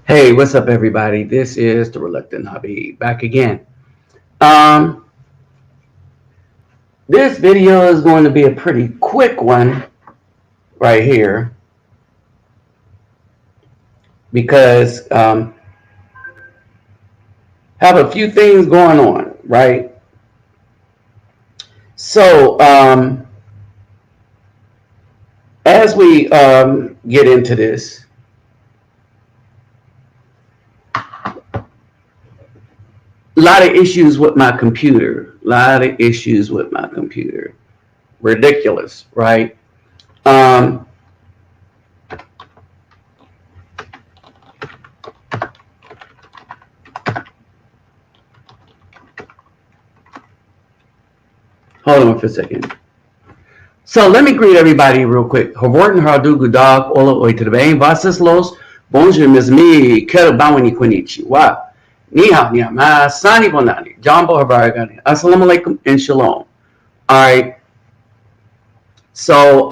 Hey, what's up, everybody? This is the Reluctant Hobby back again. Um, this video is going to be a pretty quick one right here because have a few things going on, right? So as we get into this, a lot of issues with my computer. Ridiculous, right? Um, Hold on for a second. So let me greet everybody real quick. Havorten Hardu Gudag, Ola Oitebe, Vasas Los, Bonjour, Ms. Mi, Kerabawani Kwinichi, Wa, Niha, Niha, Sani Bonani, Jambo Habaragani, Assalamu alaikum, and Shalom. All right. So,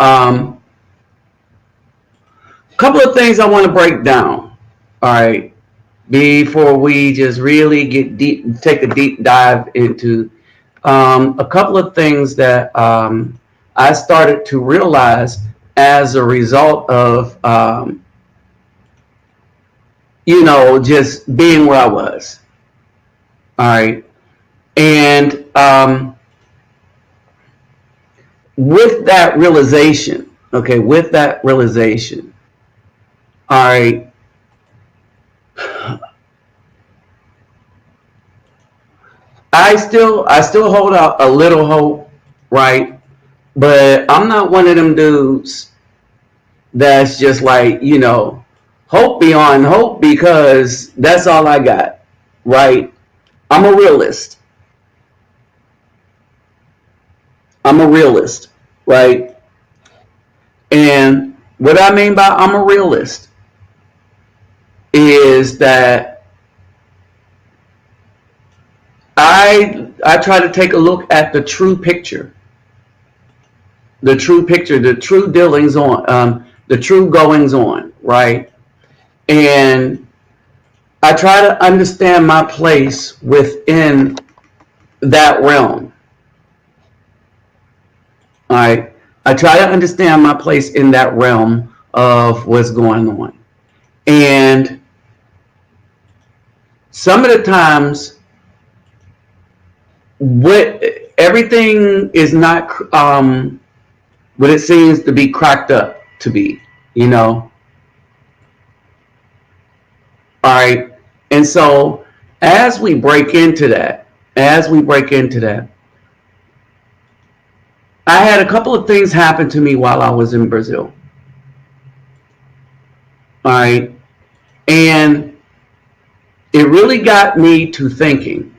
couple of things I want to break down. All right. Before we just really get deep, take a deep dive into a couple of things that I started to realize as a result of, just being where I was. All right. And with that realization, all right, I still hold out a little hope, right? But I'm not one of them dudes that's just like, hope beyond hope because that's all I got, right? I'm a realist. Right? And what I mean by I'm a realist is that I try to take a look at the true picture, the true dealings on, the true goings on, right? And I try to understand my place within that realm. All right. I try to understand my place in that realm of what's going on. And some of the times, everything is not what it seems to be cracked up to be, All right. And so as we break into that, I had a couple of things happen to me while I was in Brazil. All right. And it really got me to thinking.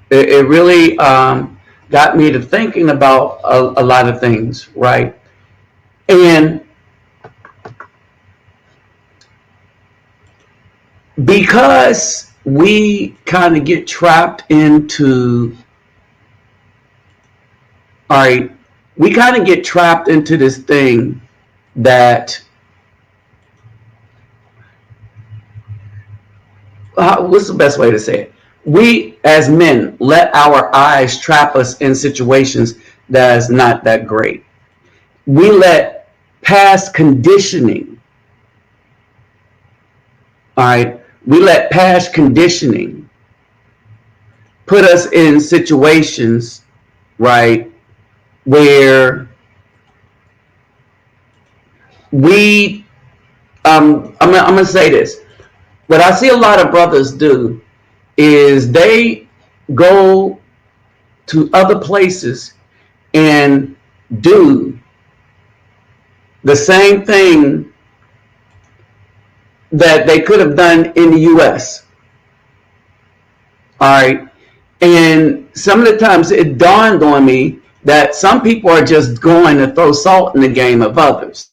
It really got me to thinking about a lot of things, right? And because we kind of get trapped into, all right, we kind of get trapped into this thing that, what's the best way to say it? We as men let our eyes trap us in situations that is not that great. We let past conditioning, all right, put us in situations, right, where we, I'm going to say this. What I see a lot of brothers do is they go to other places and do the same thing that they could have done in the U.S. All right. And some of the times it dawned on me that some people are just going to throw salt in the game of others.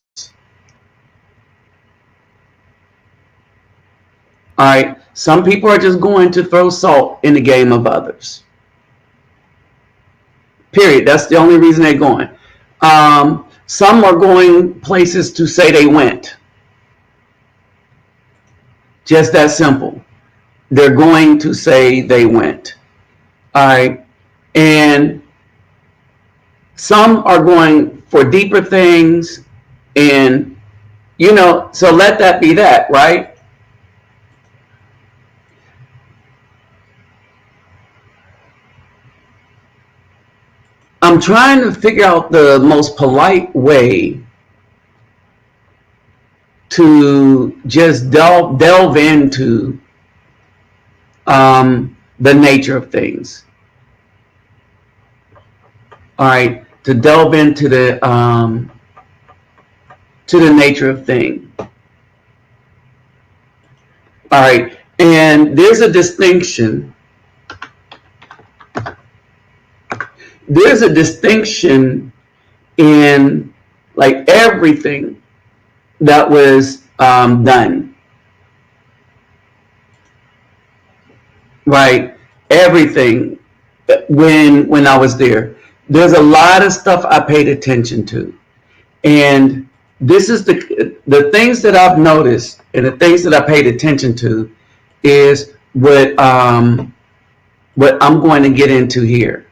All right. Some people are just going to throw salt in the game of others. Period. That's the only reason they're going. Some are going places to say they went. Just that simple. They're going to say they went. All right. And some are going for deeper things, and so let that be that, right? I'm trying to figure out the most polite way to just delve into the nature of things. All right, to delve into the nature of things. All right, and there's a distinction. There's a distinction in like everything that was done, right? Everything when I was there. There's a lot of stuff I paid attention to, and this is the things that I've noticed and the things that I paid attention to is what I'm going to get into here.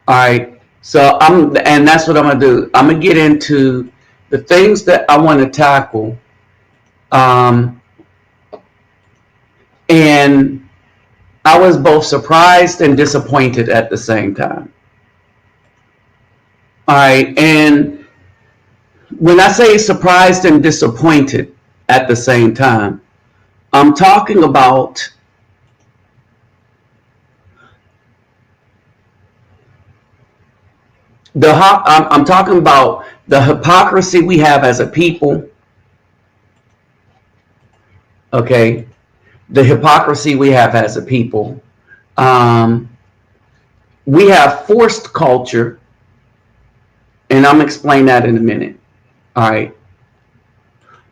All right, so and that's what I'm gonna do. I'm gonna get into the things that I want to tackle, and I was both surprised and disappointed at the same time. All right, and when I say surprised and disappointed at the same time, I'm talking about I'm talking about the hypocrisy we have as a people. Okay, the hypocrisy we have as a people. We have forced culture, and I'm gonna explain that in a minute. All right,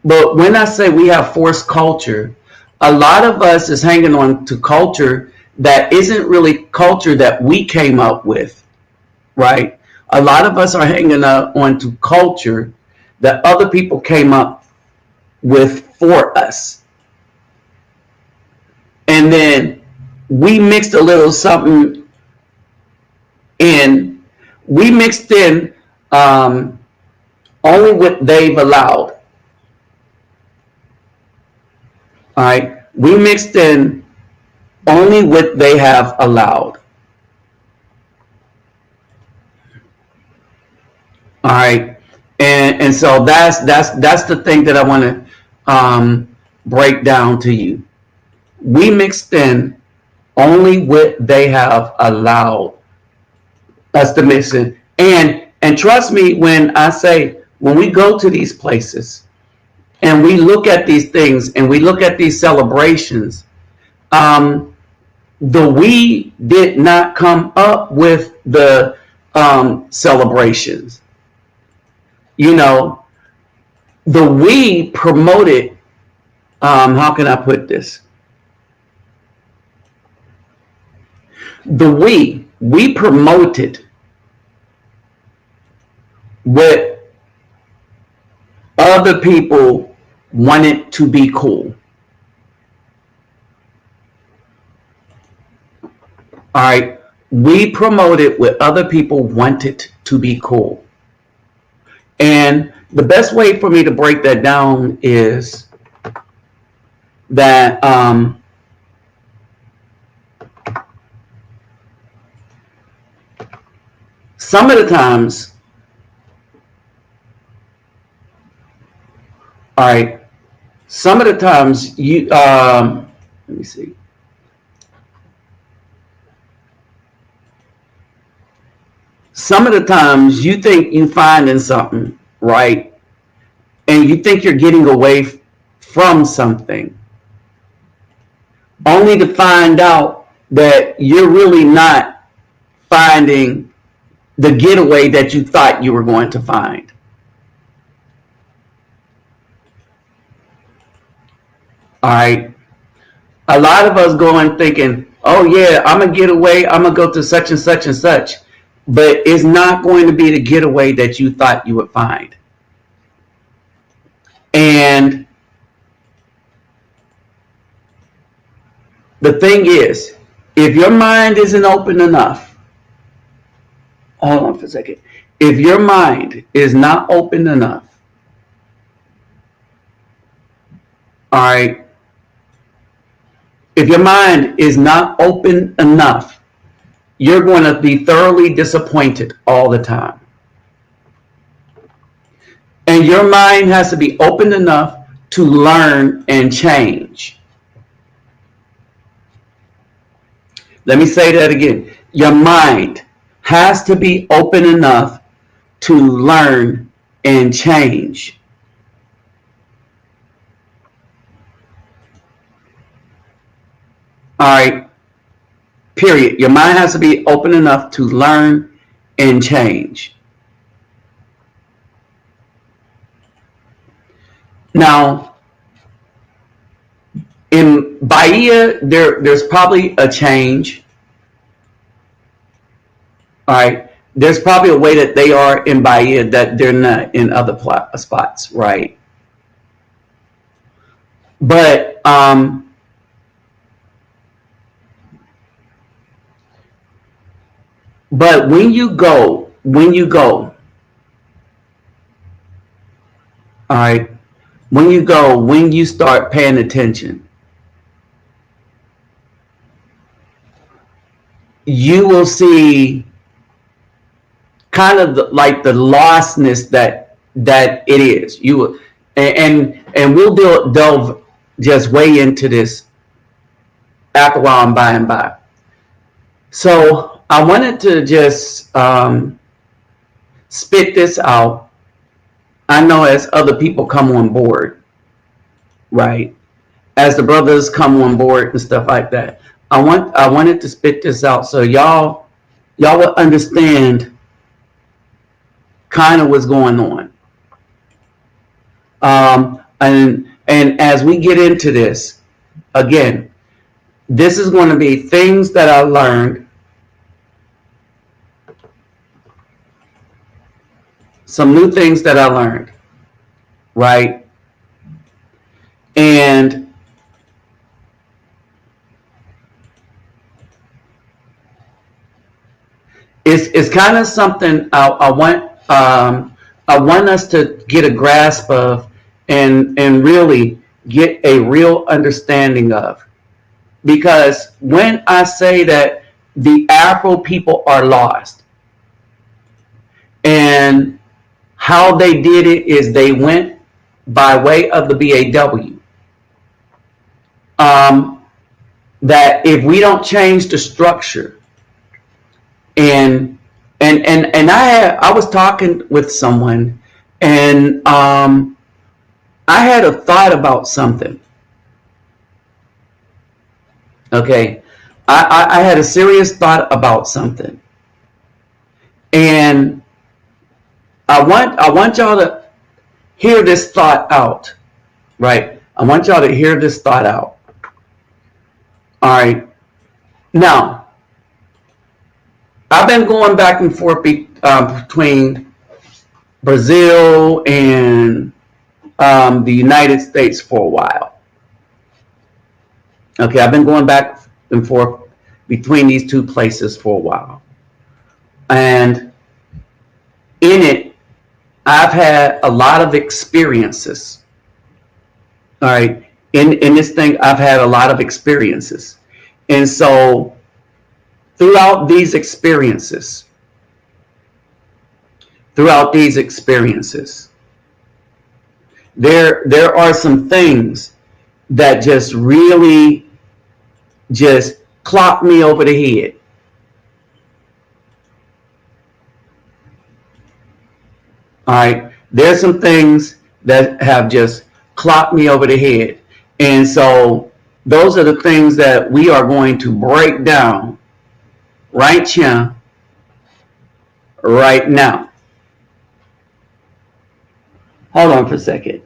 but when I say we have forced culture, a lot of us is hanging on to culture that isn't really culture that we came up with, right? A lot of us are hanging on to culture that other people came up with for us. And then we mixed a little something in. We mixed in only what they've allowed. All right. We mixed in only what they have allowed. All right. And so that's the thing that I want to break down to you. We mixed in only what they have allowed us to mix in. And trust me when I say, when we go to these places and we look at these things and we look at these celebrations, we did not come up with the celebrations. We promoted, how can I put this? We promoted what other people wanted to be cool. All right, we promoted what other people wanted to be cool. And the best way for me to break that down is that some of the times, all right, some of the times you, let me see. Some of the times you think you finding something, right? And you think you're getting away from something, only to find out that you're really not finding the getaway that you thought you were going to find. All right. A lot of us go in thinking, oh yeah, I'm going to get away. I'm going to go to such and such and such. But it's not going to be the getaway that you thought you would find. And the thing is, if your mind isn't open enough, hold on for a second. If your mind is not open enough, all right, if your mind is not open enough, you're going to be thoroughly disappointed all the time. And your mind has to be open enough to learn and change. Let me say that again. Your mind has to be open enough to learn and change. All right, period. Your mind has to be open enough to learn and change. Now, in Bahia, there's probably a change. All right, there's probably a way that they are in Bahia that they're not in other spots, right? But when you go, all right, when you start paying attention, you will see kind of like the lostness that it is. You will, and we'll delve just way into this after a while and by and by. So I wanted to just spit this out. I know as other people come on board, right? As the brothers come on board and stuff like that. I wanted to spit this out so y'all will understand kind of what's going on. And as we get into this, again, this is going to be things that I learned, some new things that I learned, right? And it's kind of something I want us to get a grasp of and really get a real understanding of. Because when I say that the Afro people are lost, and how they did it is they went by way of the BAW. That if we don't change the structure, and I was talking with someone, and I had a thought about something. Okay, I had a serious thought about something, and I want y'all to hear this thought out, right? I want y'all to hear this thought out. All right, now I've been going back and forth between Brazil and the United States for a while. Okay, I've been going back and forth between these two places for a while. And in it, I've had a lot of experiences. All right, in this thing, I've had a lot of experiences. And so throughout these experiences, there are some things that just really just clocked me over the head. All right, there's some things that have just clocked me over the head, and so those are the things that we are going to break down right here, right now. Hold on for a second.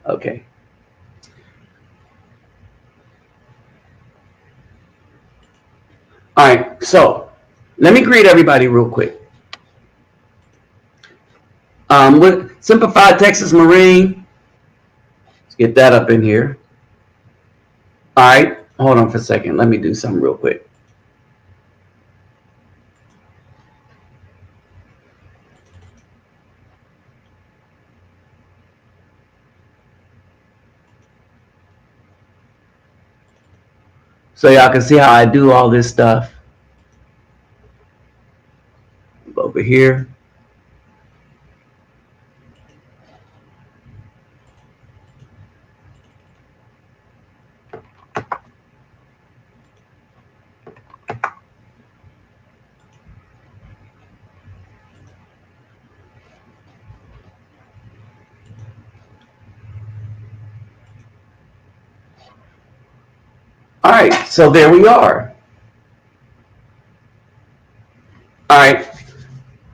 Okay. So let me greet everybody real quick. With Simplified Texas Marine, let's get that up in here. All right, hold on for a second. Let me do something real quick. So y'all can see how I do all this stuff. Over here. All right, so there we are. All right,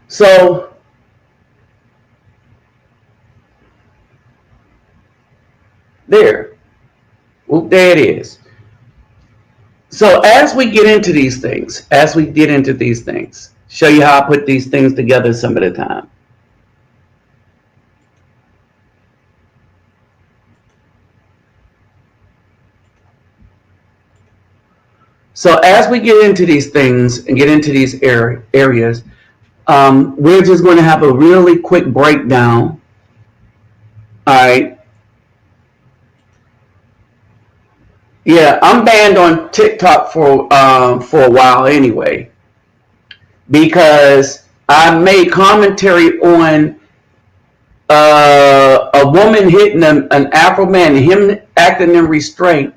so there. Well, there it is. So as we get into these things, show you how I put these things together some of the time. So as we get into these things and get into these areas, we're just going to have a really quick breakdown. All right. Yeah, I'm banned on TikTok for a while anyway, because I made commentary on a woman hitting an Afro man and him acting in restraint,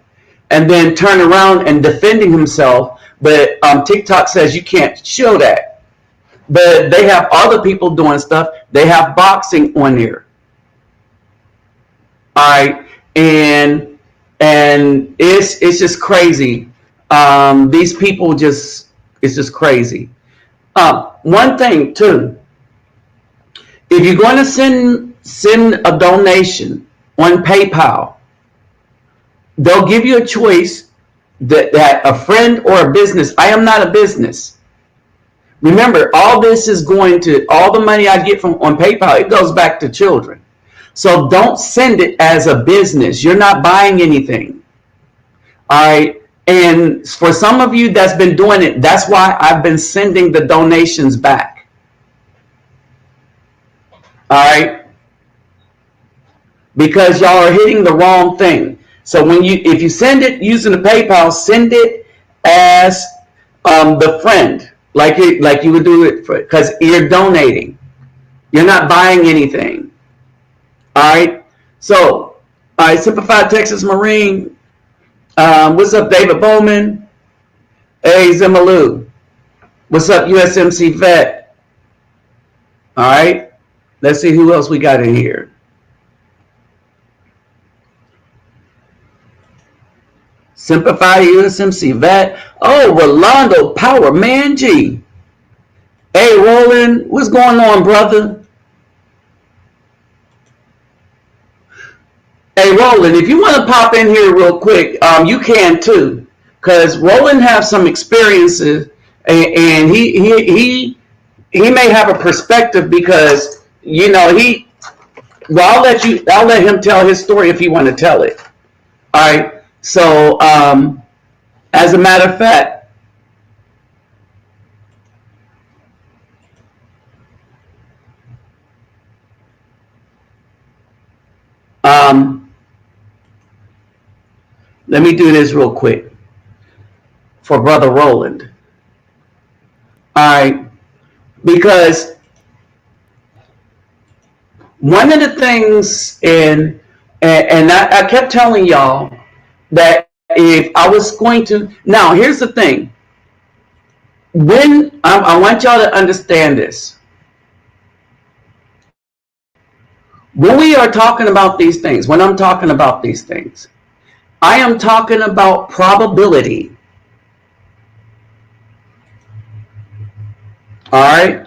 and then turn around and defending himself. But TikTok says you can't show that. But they have other people doing stuff. They have boxing on there. All right, and it's just crazy. These people it's just crazy. One thing too, if you're going to send a donation on PayPal, they'll give you a choice that a friend or a business. I am not a business. Remember, all the money I get from on PayPal, it goes back to children. So don't send it as a business. You're not buying anything. All right. And for some of you that's been doing it, that's why I've been sending the donations back. All right. Because y'all are hitting the wrong thing. So if you send it using the PayPal, send it as the friend, like you would do it, because you're donating. You're not buying anything. All right. So, all right, Simplified Texas Marine. What's up, David Bowman? Hey, Zimalou. What's up, USMC Vet? All right. Let's see who else we got in here. Simplified USMC Vet. Oh, Rolando Power Man G. Hey, Roland. What's going on, brother? Hey, Roland, if you want to pop in here real quick, you can too, because Roland has some experiences, and he may have a perspective, because I'll let him tell his story if he want to tell it. All right. So, as a matter of fact, let me do this real quick for Brother Roland. All right, because one of the things, and I kept telling y'all that if I was going to, now here's the thing. When I want y'all to understand this, when we are talking about these things, when I'm talking about these things, I am talking about probability. All right.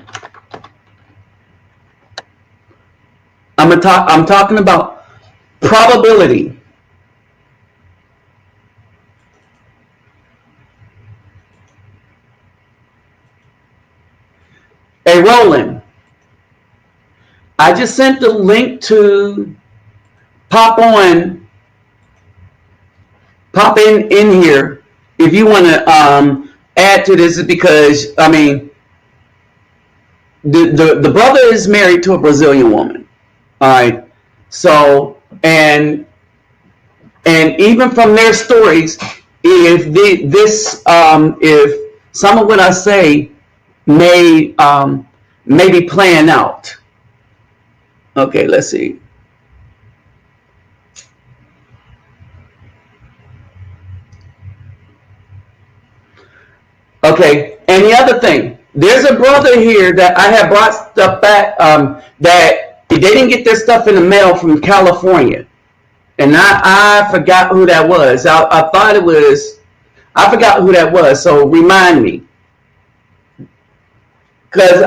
I'm talking about probability. Roland, I just sent the link to pop in here if you want to add to this, because I mean the brother is married to a Brazilian woman. All right, so and even from their stories, if some of what I say may be playing out. Okay, let's see. Okay, and the other thing, there's a brother here that I have brought stuff back that they didn't get their stuff in the mail from California, and I forgot who that was. I thought it was, I forgot who that was. So remind me, because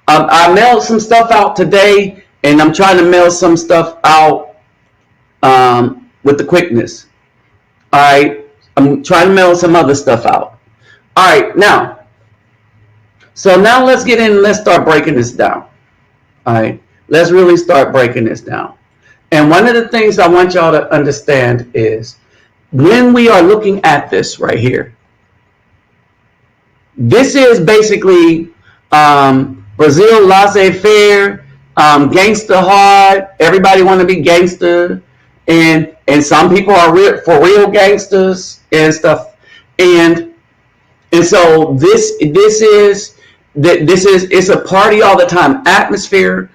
I mailed some stuff out today, and I'm trying to mail some stuff out with the quickness. All right, I'm trying to mail some other stuff out. All right, now, so now let's get in and let's start breaking this down. All right, let's really start breaking this down. And one of the things I want y'all to understand is when we are looking at this right here, this is basically Brazil laissez-faire, gangster hard. Everybody want to be gangster, and some people are for real gangsters and stuff. And so this is it's a party all the time atmosphere.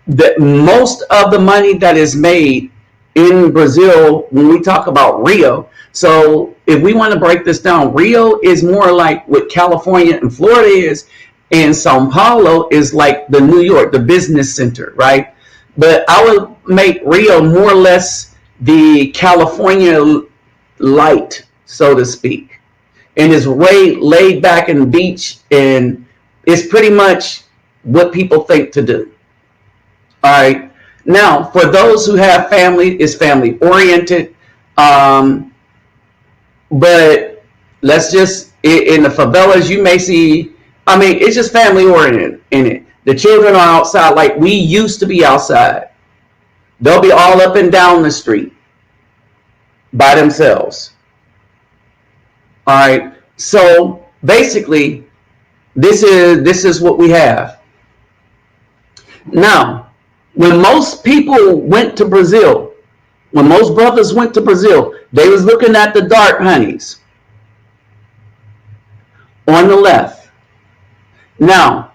That most of the money that is made in Brazil, when we talk about Rio, so if we want to break this down, Rio is more like what California and Florida is, and Sao Paulo is like the New York, the business center, right? But I would make Rio more or less the California light, so to speak. And it's way laid back in the beach, and it's pretty much what people think to do. All right. Now, for those who have family, it's family oriented. But let's just, in the favelas, you may see, I mean, it's just family oriented in it. The children are outside like we used to be outside. They'll be all up and down the street by themselves. All right. So basically, this is what we have. Now, when most people went to Brazil, when most brothers went to Brazil, they was looking at the dark honeys on the left. Now,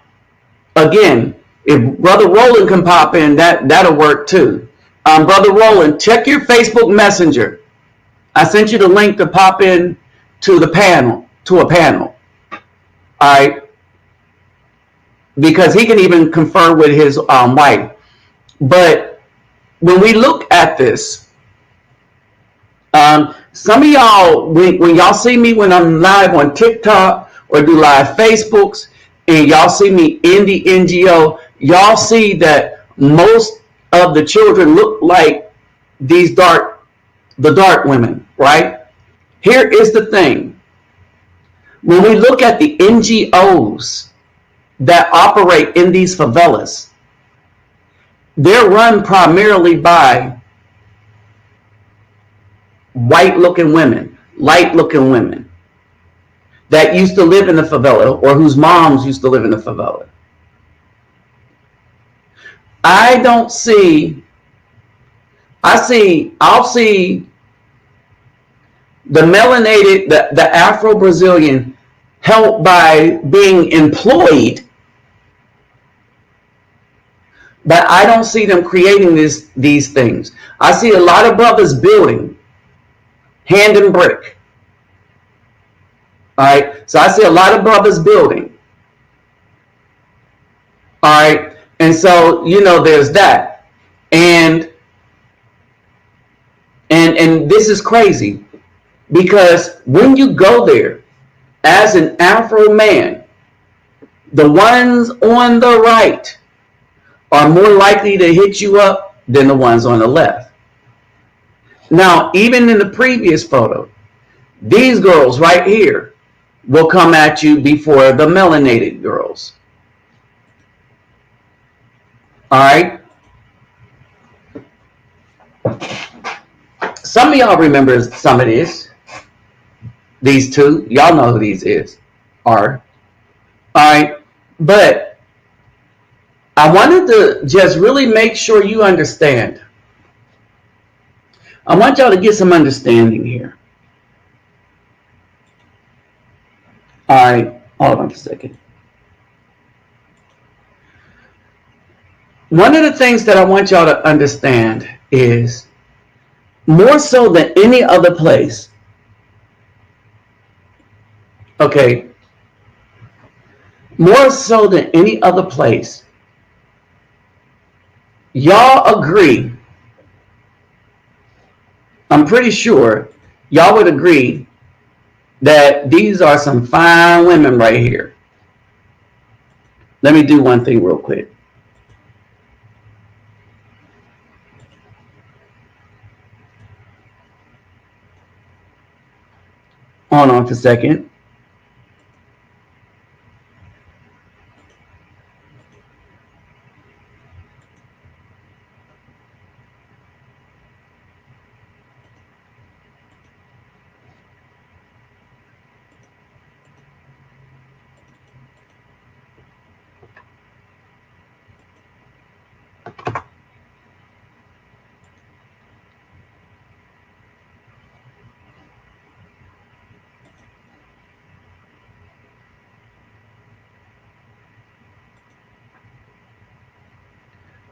again, if Brother Roland can pop in, that'll work too. Brother Roland, check your Facebook Messenger. I sent you the link to pop in to a panel. All right, because he can even confer with his wife. But when we look at this, some of y'all, when y'all see me when I'm live on TikTok or do live Facebooks, and y'all see me in the NGO, y'all see that most of the children look like the dark women, right? Here is the thing. When we look at the NGOs that operate in these favelas, they're run primarily by white-looking women, light-looking women that used to live in the favela or whose moms used to live in the favela. I'll see the melanated, the Afro-Brazilian helped by being employed, but I don't see them creating these things. I see a lot of brothers building, hand and brick. All right, so I see a lot of brothers building. All right, and so there's that, and this is crazy, because when you go there as an Afro man, the ones on the right are more likely to hit you up than the ones on the left. Now, even in the previous photo, these girls right here will come at you before the melanated girls. All right. Some of y'all remember some of this. These two, y'all know who these are. All right. But I wanted to just really make sure you understand. I want y'all to get some understanding here. All right. Hold on a second. One of the things that I want y'all to understand is more so than any other place. Okay. More so than any other place. Y'all agree. I'm pretty sure y'all would agree that these are some fine women right here. Let me do one thing real quick. Hold on for a second.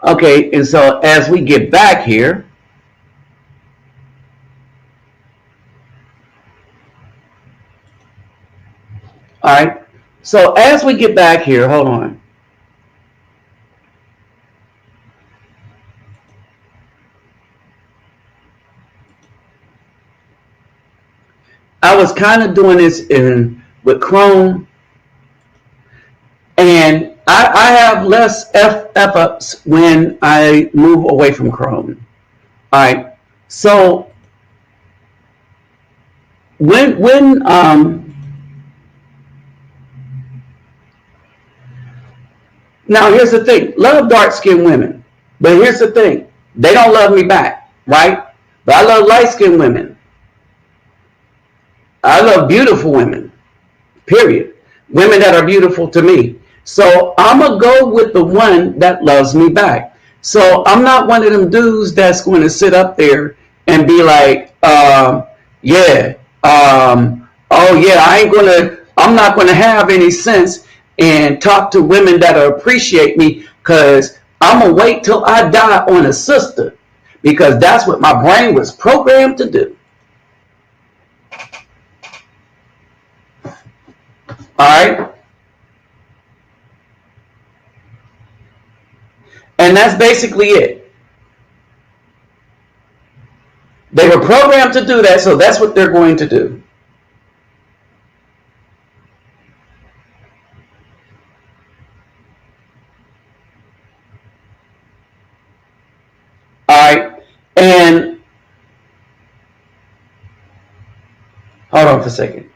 Okay, and so as we get back here, all right, so as we get back here, hold on. I was kind of doing this with Chrome, and I have less F-ups when I move away from Chrome. All right, so when now here's the thing, love dark-skinned women, but here's the thing, they don't love me back, right? But I love light-skinned women. I love beautiful women, period. Women that are beautiful to me. So I'm going to go with the one that loves me back. So I'm not one of them dudes that's going to sit up there and be like, oh yeah, I'm not going to have any sense and talk to women that appreciate me, because I'm going to wait till I die on a sister, because that's what my brain was programmed to do. All right. And that's basically it. They were programmed to do that, so that's what they're going to do. All right. And hold on for a second.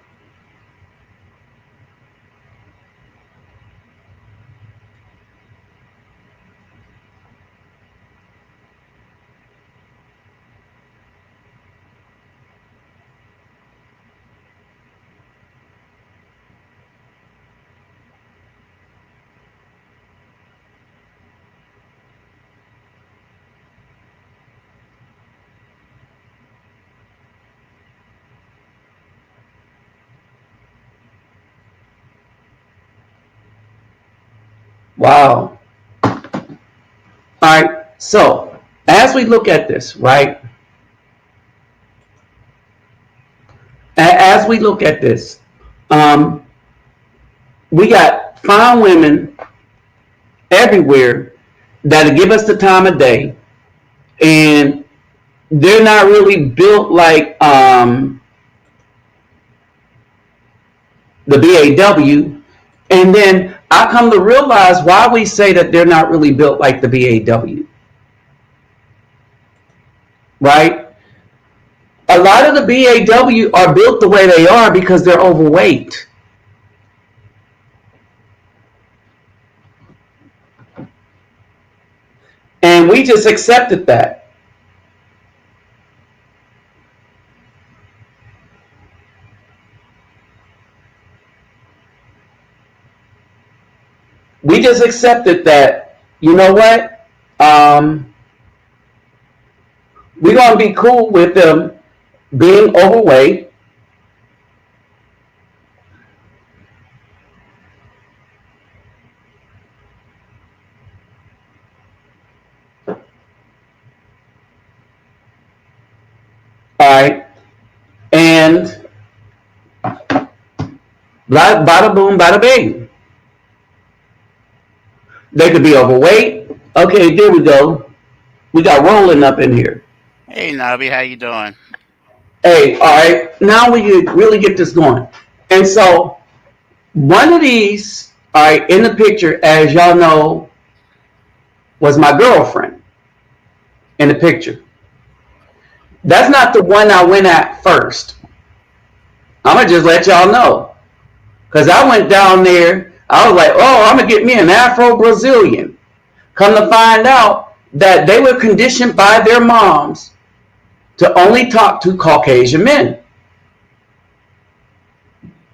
Wow. All right. So as we look at this, right? As we look at this, we got fine women everywhere that'll give us the time of day, and they're not really built like the BAW. And then I come to realize why we say that they're not really built like the BAW. Right? A lot of the BAW are built the way they are because they're overweight. And we just accepted that. We just accepted that, you know what? We're going to be cool with them being overweight. All right. And bada boom, bada bing. They could be overweight. Okay, there we go. We got rolling up in here. Hey, Nabi, how you doing? Hey, all right. Now we can really get this going. And so one of these, all right, in the picture, as y'all know, was my girlfriend in the picture. That's not the one I went at first. I'm going to just let y'all know. Because I went down there, I was like, oh, I'm going to get me an Afro-Brazilian. Come to find out that they were conditioned by their moms to only talk to Caucasian men.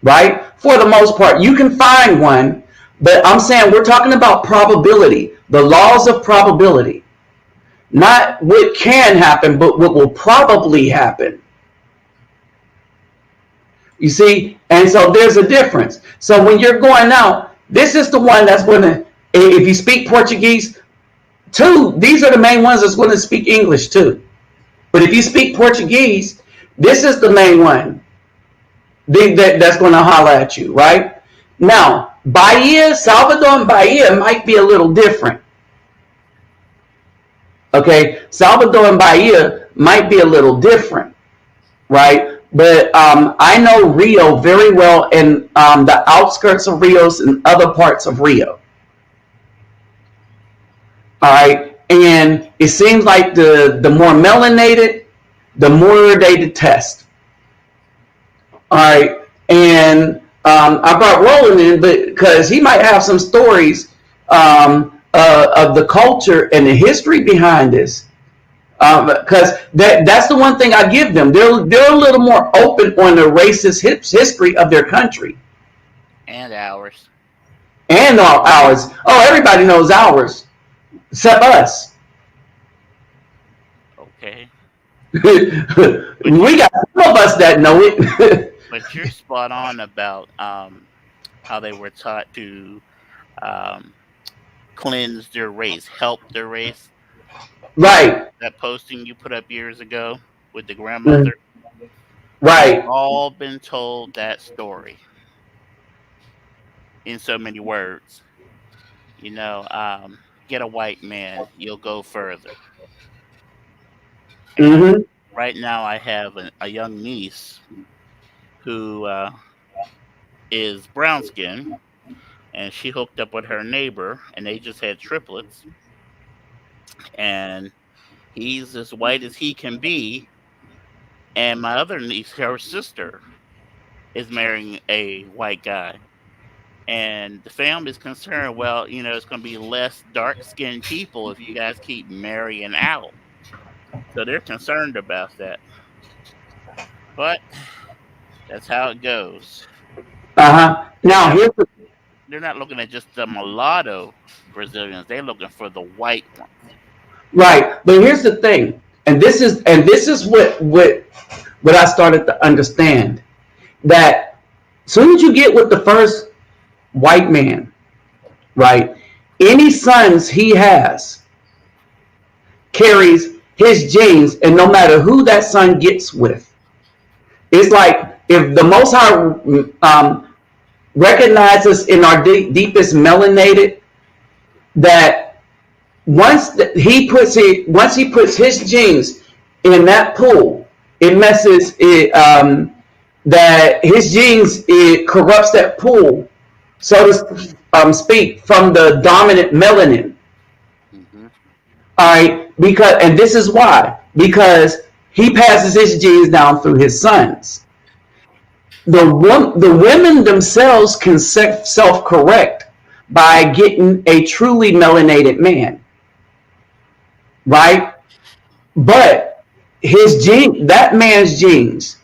Right? For the most part, you can find one, but I'm saying we're talking about probability, the laws of probability. Not what can happen, but what will probably happen. You see? And so there's a difference. So when you're going out, this is the one that's going to, if you speak Portuguese, two, these are the main ones that's going to speak English too. But if you speak Portuguese, this is the main one that's going to holler at you, right? Now, Bahia, Salvador and Bahia might be a little different. Okay, Salvador and Bahia might be a little different, right? But I know Rio very well, and the outskirts of Rio and other parts of Rio. All right, and it seems like the more melanated, the more they detest. All right, and I brought Roland in because he might have some stories of the culture and the history behind this. Because that's the one thing I give them. They're a little more open on the racist history of their country. And ours. And ours. Oh, everybody knows ours. Except us. Okay. We got some of us that know it. But you're spot on about how they were taught to cleanse their race, help their race. Right. That posting you put up years ago with the grandmother. Right. We've all been told that story in so many words. You know, get a white man, you'll go further. And right now I have a young niece who is brown skin, and she hooked up with her neighbor, and they just had triplets. And he's as white as he can be. And my other niece, her sister, is marrying a white guy. And the family's concerned, well, you know, it's going to be less dark skinned people if you guys keep marrying out. So they're concerned about that. But that's how it goes. Now, They're not looking at just the mulatto Brazilians, they're looking for the white ones. Right, but here's the thing, and this is what I started to understand, that as soon as you get with the first white man, right, any sons he has carries his genes, and no matter who that son gets with, it's like if the Most High recognizes in our deepest melanated that once he puts his genes in that pool, it messes it. That his genes, it corrupts that pool, so to speak, from the dominant melanin. All right, and this is why, because he passes his genes down through his sons. The women themselves can self-correct by getting a truly melanated man. right? But that man's genes,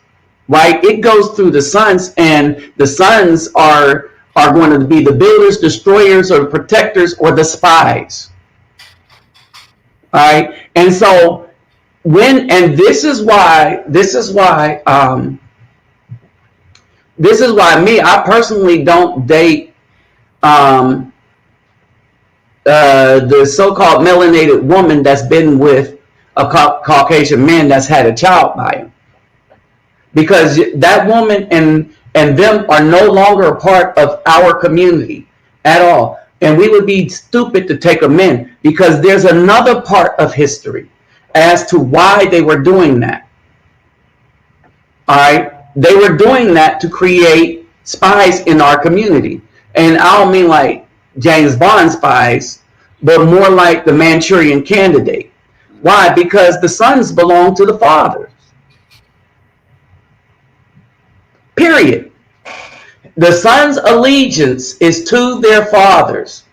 right? It goes through the sons, and the sons are going to be the builders, destroyers, or protectors, or the spies. All right, and so this is why me, I personally don't date um, the so-called melanated woman that's been with a Caucasian man that's had a child by him, because that woman and them are no longer a part of our community at all. And we would be stupid to take them in, because there's another part of history as to why they were doing that. All right, they were doing that to create spies in our community, and I don't mean like James Bond spies, but more like the Manchurian Candidate. Why? Because the sons belong to the fathers. Period. The sons' allegiance is to their fathers,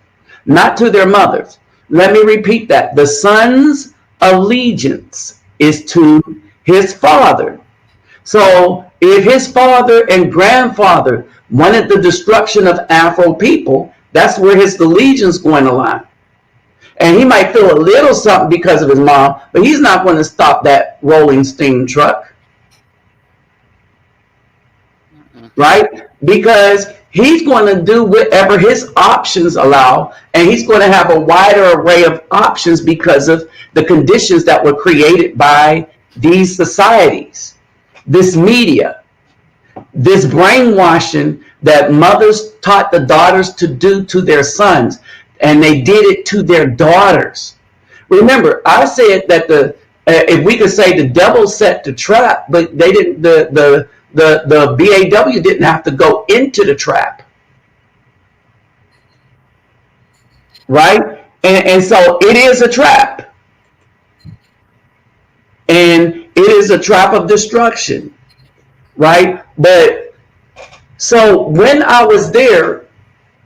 not to their mothers. Let me repeat that. The son's allegiance is to his father. So if his father and grandfather wanted the destruction of Afro people, that's where his allegiance is going to lie. And he might feel a little something because of his mom, but he's not going to stop that rolling steam truck. Right? Because he's going to do whatever his options allow, and he's going to have a wider array of options because of the conditions that were created by these societies, this media, this brainwashing that mothers taught the daughters to do to their sons, and they did it to their daughters. Remember, I said that if we could say the devil set the trap, but they didn't. The BAW didn't have to go into the trap, right? And so it is a trap, and it is a trap of destruction, right? But so when I was there,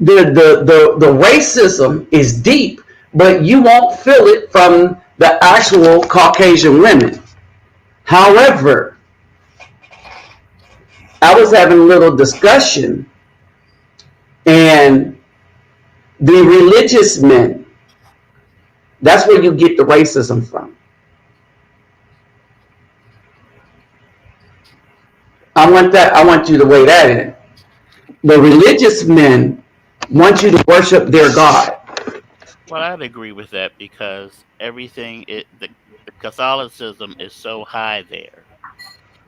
the racism is deep, but you won't feel it from the actual Caucasian women. However, I was having a little discussion, and the religious men, that's where you get the racism from. I want you to weigh that in. The religious men want you to worship their God. Well, I'd agree with that because the Catholicism is so high there,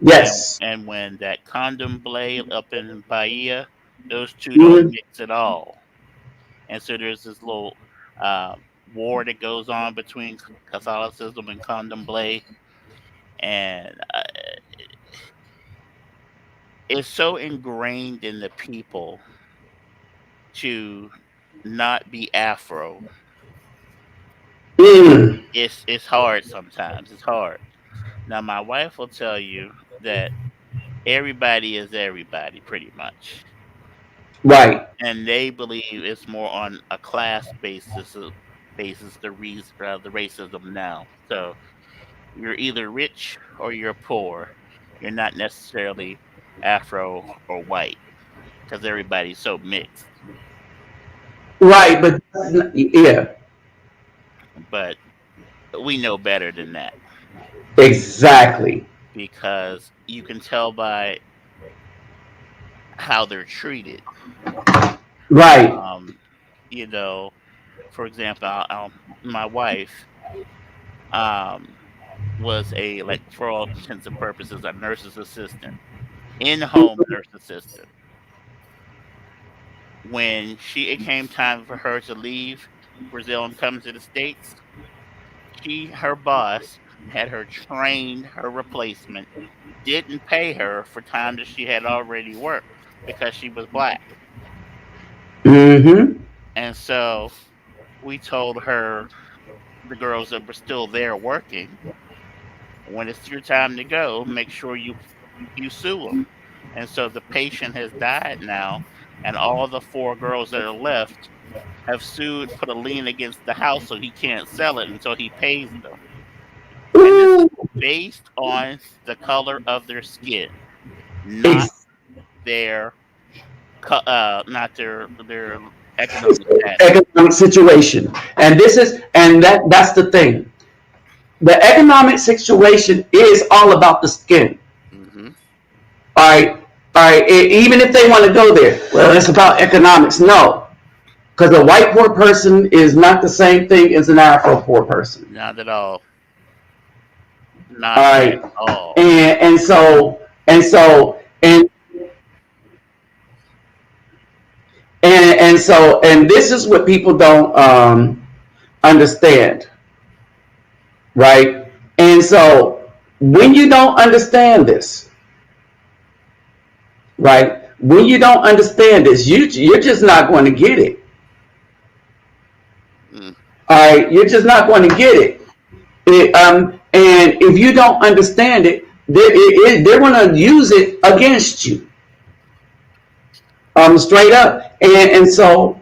Yes. and when that condom blade up in Bahia, those two don't Mm-hmm. mix at all, and so there's this little uh, war that goes on between Catholicism and condom blade, and it's so ingrained in the people to not be Afro. Mm. It's hard sometimes. It's hard. Now, my wife will tell you that everybody is everybody, pretty much, Right. and they believe it's more on a class basis the racism now. So you're either rich or you're poor. You're not necessarily Afro or white because everybody's so mixed. Right. But yeah, But we know better than that exactly. because you can tell by how they're treated. Right. Um, you know, for example, my wife um, was like for all intents and purposes, a nurse's assistant, in-home nurse assistant. When it came time for her to leave Brazil and come to the States, her boss had her train her replacement, didn't pay her for time that she had already worked because she was black. Mm-hmm. And so we told her, the girls that were still there working, when it's your time to go, make sure you sue them. And so the patient has died now, and all the four girls that are left have sued, put a lien against the house so he can't sell it until he pays them. And this is Ooh, based on the color of their skin, not ex- their not their economic status. economic situation. And that's the thing. The economic situation is all about the skin. Hmm. All right, all right. Even if they want to go there, well, it's about economics. No, because a white poor person is not the same thing as an Afro poor person. Not at all. All Not at right, all. and this is what people don't understand, right? And so when you don't understand this, right? When you don't understand this, you're just not going to get it. Mm. All right, you're just not going to get it. And if you don't understand it, they're going to use it against you, straight up. And so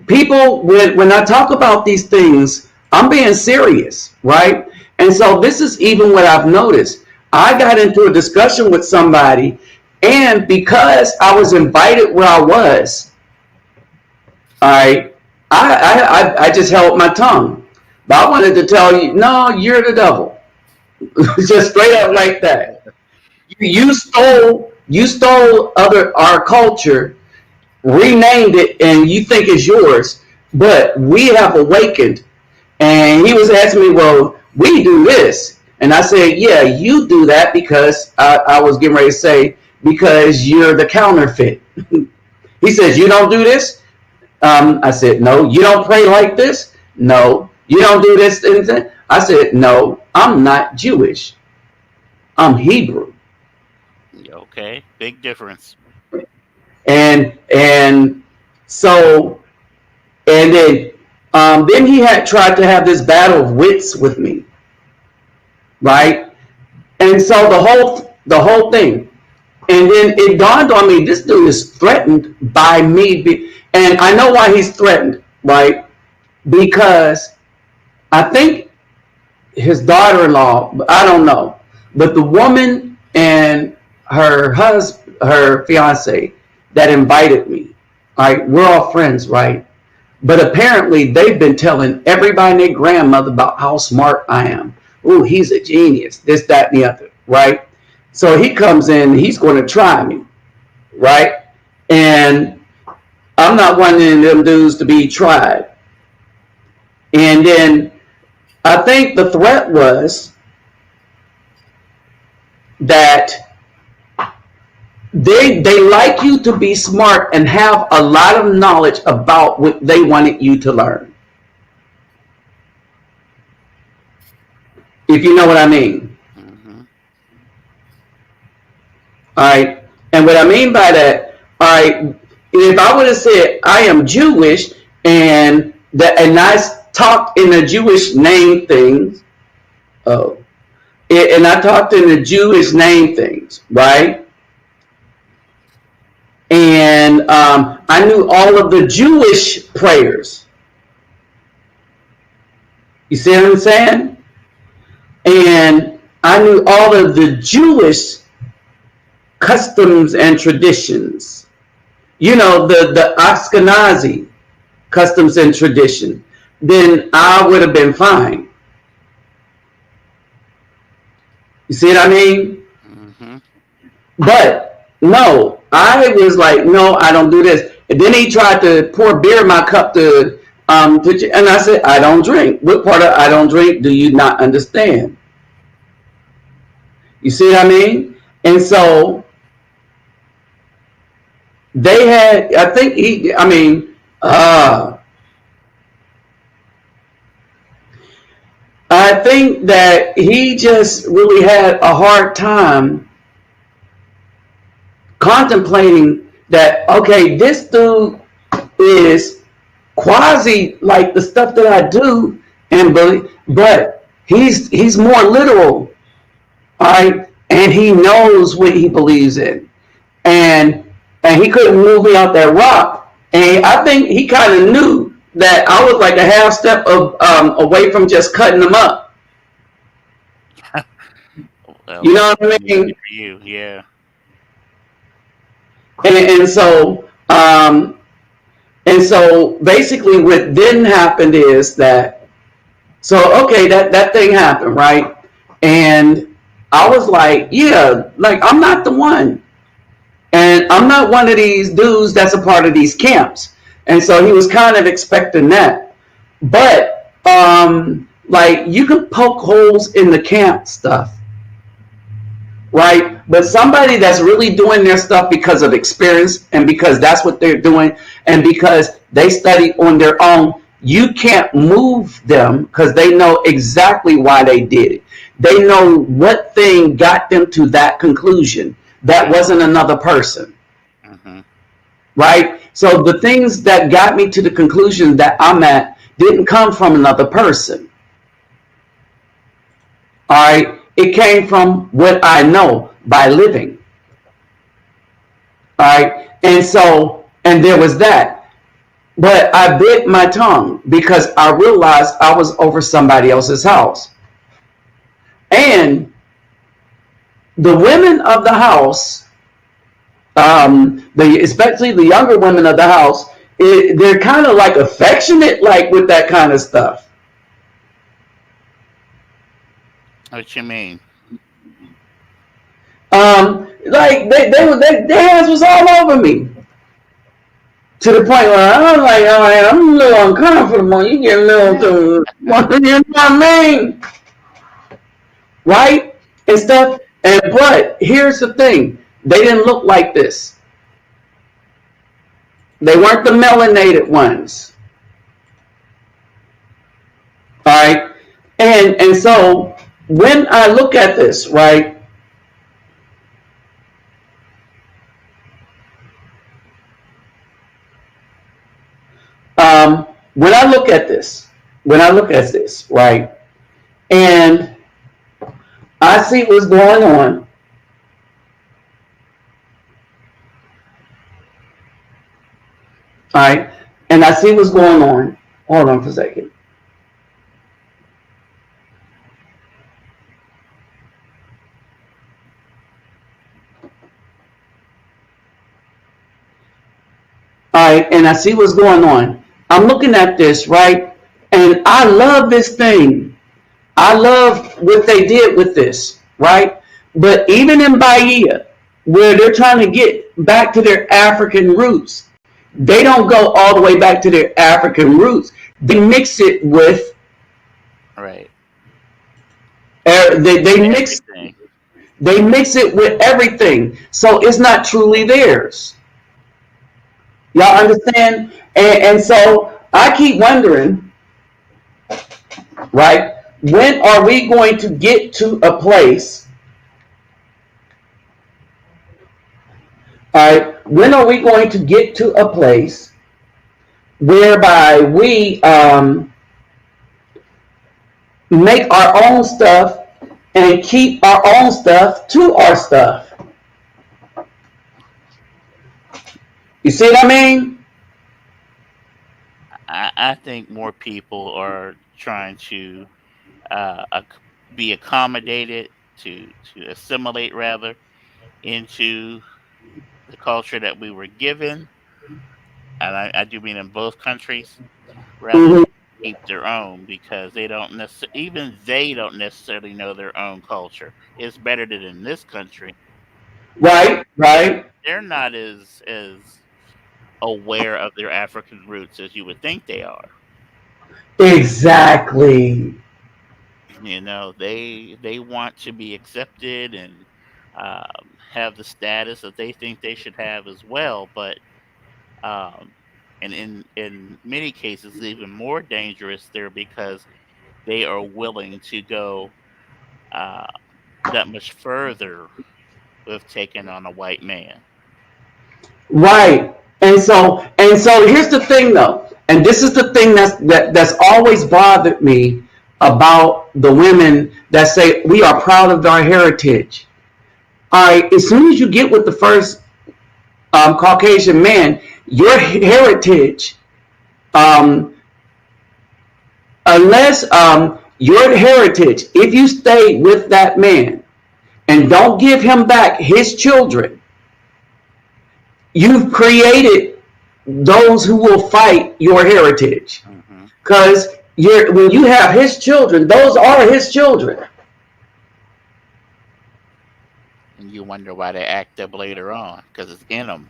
people, when I talk about these things, I'm being serious, right? And so this is even what I've noticed. I got into a discussion with somebody, and because I was invited where I was, all right, I just held my tongue. But I wanted to tell you, no, you're the devil. Just straight up like that. You stole our culture, renamed it, and you think it's yours, but we have awakened. And he was asking me, well, we do this. And I said, yeah, you do that because I was getting ready to say, because you're the counterfeit. He says, you don't do this? I said, no. You don't pray like this? No. You don't do this? I said, no, I'm not Jewish. I'm Hebrew. Okay, big difference. And so, and then he had tried to have this battle of wits with me, right? And so the whole thing, and then it dawned on me, this dude is threatened by me, and I know why he's threatened, right? Because I think his daughter-in-law, I don't know, but the woman and her fiance that invited me, all right, we're all friends, right? But apparently they've been telling everybody and their grandmother about how smart I am. Oh, he's a genius, this, that, and the other, right? So he comes in, he's going to try me, right? And I'm not one of them dudes to be tried. And then I think the threat was that they like you to be smart and have a lot of knowledge about what they wanted you to learn. If you know what I mean. Hmm. All right. And what I mean by that, all right, if I would have said I am Jewish and I talked in the Jewish name things, oh, and I talked in the Jewish name things, right? And I knew all of the Jewish prayers. You see what I'm saying? And I knew all of the Jewish customs and traditions. You know, the Ashkenazi customs and tradition. Then I would have been fine. You see what I mean? Hmm. But no, I was like, no, I don't do this. And then he tried to pour beer in my cup and I said, I don't drink. What part of I don't drink do you not understand? You see what I mean? And so they had, I think I think that he just really had a hard time contemplating that, okay, this dude is quasi like the stuff that I do and believe, but he's more literal, all right, and he knows what he believes in, and he couldn't move me out that rock And I think he kind of knew that I was like a half step of away from just cutting them up. Well, You know what I lucky mean? for you, yeah. And so basically what then happened is that, so okay, that thing happened, right? And I was like, yeah, like I'm not the one. And I'm not one of these dudes that's a part of these camps. And so he was kind of expecting that. But like you can poke holes in the camp stuff, right? But somebody that's really doing their stuff because of experience and because that's what they're doing and because they study on their own, you can't move them because they know exactly why they did it. They know what thing got them to that conclusion. That wasn't another person, Hmm. right? So the things that got me to the conclusion that I'm at didn't come from another person. All right. It came from what I know by living. All right. And there was that. But I bit my tongue because I realized I was over somebody else's house. And the women of the house, especially the younger women of the house, they're kind of like affectionate, like with that kind of stuff. What you mean? Like their hands was all over me to the point where I was like, all right, I'm a little uncomfortable. You get a little too, you know what I mean? Right? And stuff. But here's the thing. They didn't look like this. They weren't the melanated ones. All right? And so when I look at this, right? When I look at this, right? And I see what's going on. All right. And I see what's going on. Hold on for a second. All right. And I see what's going on. I'm looking at this, right? And I love this thing. I love what they did with this, right? But even in Bahia, where they're trying to get back to their African roots, they don't go all the way back to their African roots. They mix it with Right. they mix Everything. they mix it with everything, so it's not truly theirs. Y'all understand? And so I keep wondering, right? When are we going to get to a place? All right. When are we going to get to a place whereby we make our own stuff and keep our own stuff to our stuff? You see what I mean? I think more people are trying to be accommodated to assimilate rather into the culture that we were given, and I do mean in both countries, rather than Mm-hmm. keep their own because they don't necessarily know their own culture. It's better than in this country, but Right, they're right. they're not as aware of their African roots as you would think they are. Exactly. They want to be accepted and have the status that they think they should have as well, but um, and in many cases even more dangerous there because they are willing to go uh, that much further with taking on a white man. Right. And so here's the thing though. And this is the thing that's always bothered me about the women that say we are proud of our heritage. All right, as soon as you get with the first Caucasian man, your heritage, unless your heritage, if you stay with that man and don't give him back his children, you've created those who will fight your heritage. Because when you have his children, those are his children. And you wonder why they act up later on, because it's in them.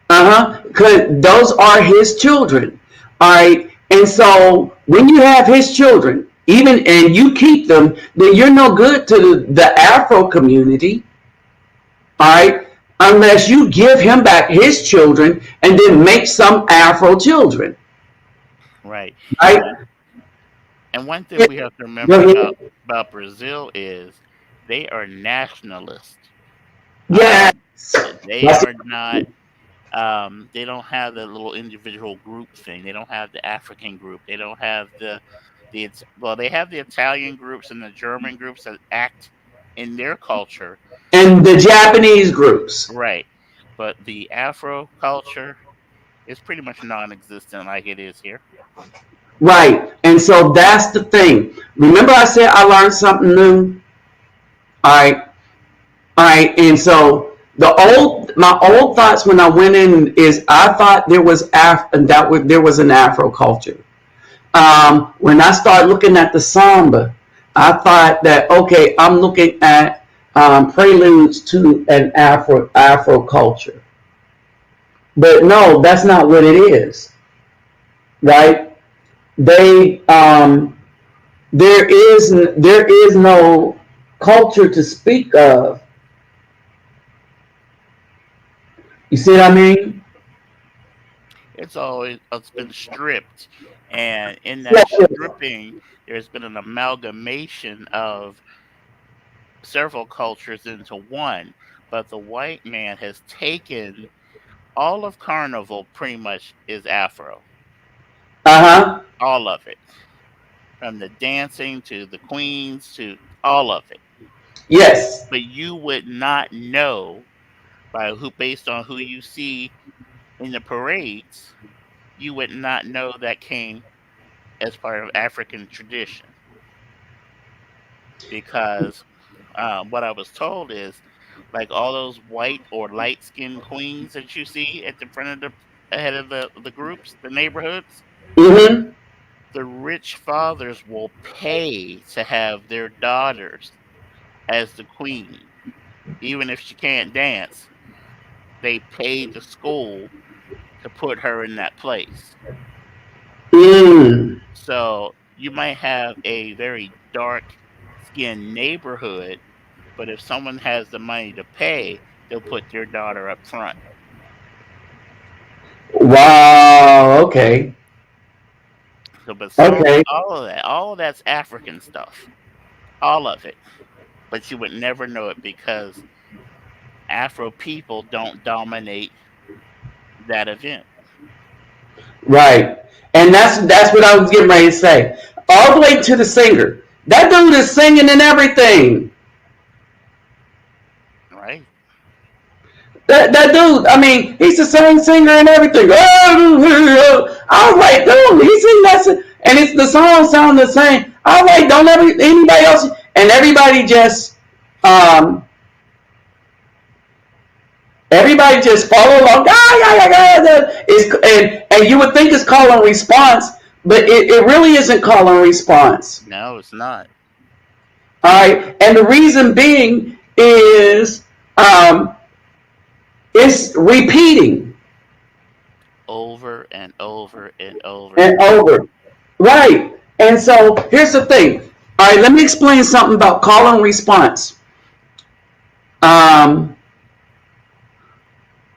Because those are his children. All right. And so when you have his children, even and you keep them, then you're no good to the Afro community. All right. Unless you give him back his children and then make some Afro children. Right. Right. And one thing we have to remember about Brazil is they are nationalists. Yes. They are not. They don't have the little individual group thing. They don't have the African group. They don't have they have the Italian groups and the German groups that act in their culture. And the Japanese groups. Right. But the Afro culture is pretty much non-existent like it is here. Right. And so that's the thing. Remember I said I learned something new? All right. All right. And so my old thoughts when I went in is I thought there was there was an Afro culture. When I started looking at the samba, I thought that, okay, I'm looking at preludes to an Afro culture. But no, that's not what it is. Right? There is no culture to speak of. You see what I mean? It's been stripped, and in that stripping, there's been an amalgamation of several cultures into one. But the white man has taken all of Carnival. Pretty much is Afro. All of it, from the dancing to the queens to all of it. Yes. But you would not know based on who you see in the parades, you would not know that came as part of African tradition. Because what I was told is, like all those white or light skinned queens that you see at the front of ahead of the groups, the neighborhoods, the rich fathers will pay to have their daughters as the queen, even if she can't dance. They paid the school to put her in that place. So you might have a very dark skinned neighborhood, but if someone has the money to pay, they'll put their daughter up front. Wow. Okay. So, but Okay. all of that's African stuff, all of it. But you would never know it because Afro people don't dominate that event. Right. And that's what I was getting ready to say. All the way to the singer. That dude is singing and everything. Right. That dude, I mean, he's the same singer and everything. I was like, dude, he sing that, and the song sound the same. I was like, don't let anybody else, and everybody just follow along. And you would think it's call and response, but it really isn't call and response. No, it's not. All right, and the reason being is it's repeating over and over and over and over. Right. And so here's the thing. All right, let me explain something about call and response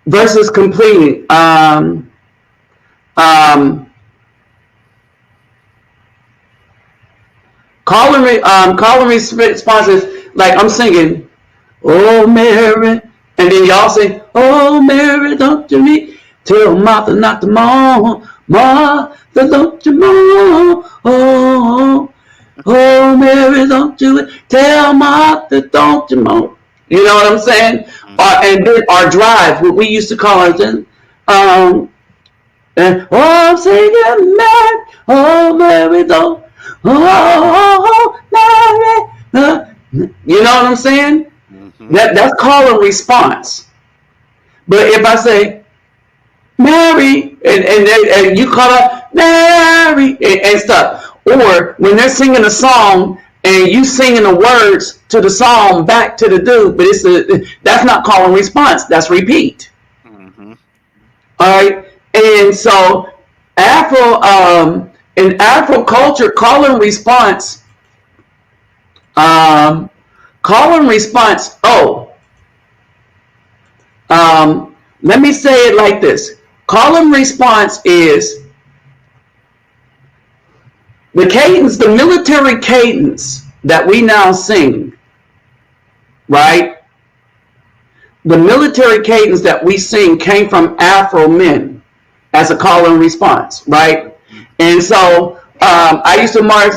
versus completing. Call and response is like I'm singing, "Oh Mary," and then y'all sing, "Oh Mary, don't you need tell Martha not to mourn, Martha don't you mourn, oh Mary, don't do it, tell Martha don't you mourn." You know what I'm saying? And then our drive, what we used to call it, And oh, I'm singing Mary, oh Mary, don't, oh Mary. You know what I'm saying? Mm-hmm. That's call and response. But if I say Mary, and you call up Mary and stuff, or when they're singing a song and you singing the words to the song back to the dude, but that's not call and response. That's repeat. Mm-hmm. All right, and so in Afro culture, call and response, um, call and response. Let me say it like this: call and response is the cadence, the military cadence that we now sing, right? The military cadence that we sing came from Afro men as a call and response, right? And so I used to march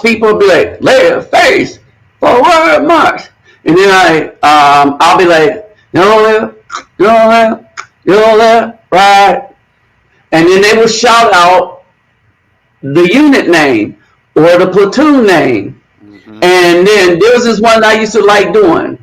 people, be like, left, face, forward, march. And then I'll be like, your left, your left, your left, right. And then they will shout out the unit name or the platoon name. Mm-hmm. And then there was this one I used to like doing.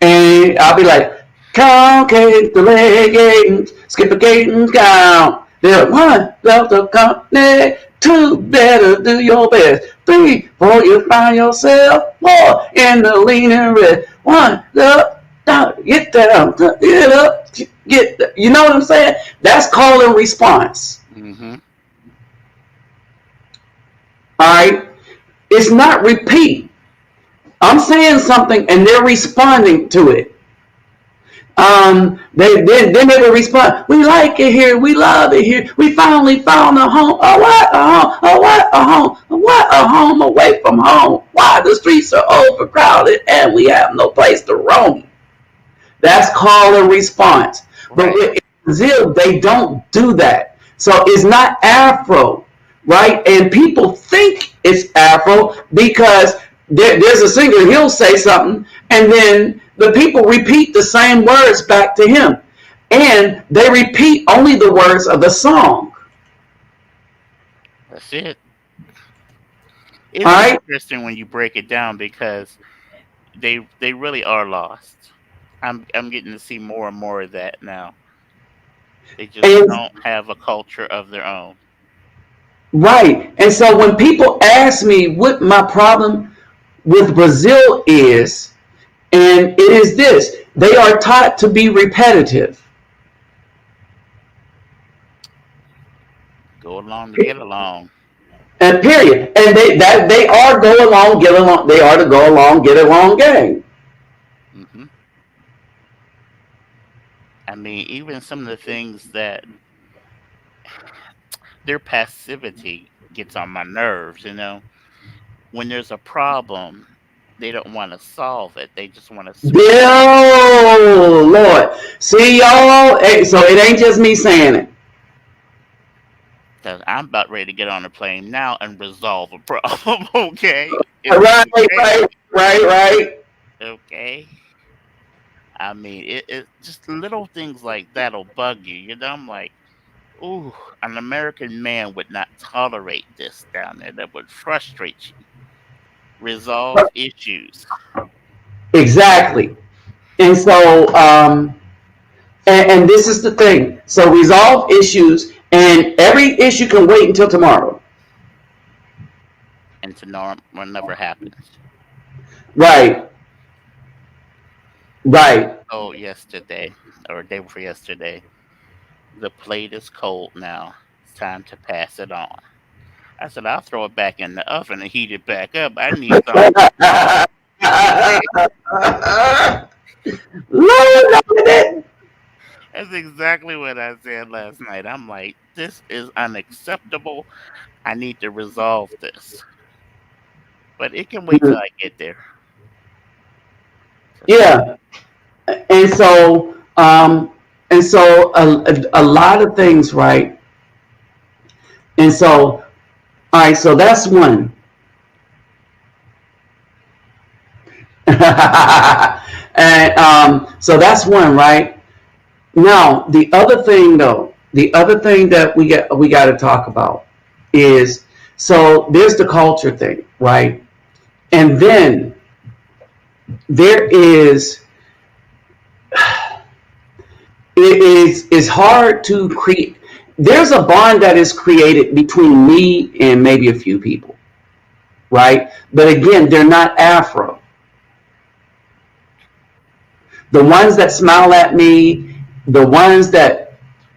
And I'll be like, concave the leg games, skip a cadence count. There, one, left to company, two, better do your best. Three, four, you find yourself, four, in the leaning red. One, up, down, get down, get up, get down. You know what I'm saying? That's call and response. Mm-hmm. All right? It's not repeat. I'm saying something and they're responding to it. Then they will respond. We like it here. We love it here. We finally found a home. Oh what a home. Oh what a home. Oh, what a home away from home. Why the streets are overcrowded and we have no place to roam. That's call and response. Right. But in Brazil, they don't do that. So it's not Afro, right? And people think it's Afro because there's a singer, he'll say something, and then the people repeat the same words back to him. And they repeat only the words of the song. That's it. It's right? Interesting when you break it down because they really are lost. I'm getting to see more and more of that now. They just don't have a culture of their own. Right. And so when people ask me what my problem with Brazil is, and it is this: they are taught to be repetitive. Go along to get along. And period. And they are go along, get along. They are to go along, get along gang. Mm-hmm. I mean, even some of the things that their passivity gets on my nerves, you know. When there's a problem, they don't want to solve it. They just want to Oh, Lord. See, y'all? So it ain't just me saying it. Because I'm about ready to get on a plane now and resolve a problem, okay? Right. Okay. I mean, it just little things like that'll bug you, you know? I'm like, ooh, an American man would not tolerate this down there. That would frustrate you. Resolve issues. Exactly. And so, and this is the thing. So resolve issues, and every issue can wait until tomorrow. And tomorrow never happens. Right. Oh, yesterday, or day before yesterday, the plate is cold now. It's time to pass it on. I said, I'll throw it back in the oven and heat it back up. I need something. That's exactly what I said last night. I'm like, this is unacceptable. I need to resolve this. But it can wait till I get there. Yeah. And so a lot of things, right? And so, all right, so that's one. And so that's one, right? Now, the other thing that we got to talk about is, so there's the culture thing, right? And then there is, it's hard to create. There's a bond that is created between me and maybe a few people, right? But again, they're not Afro. The ones that smile at me, the ones that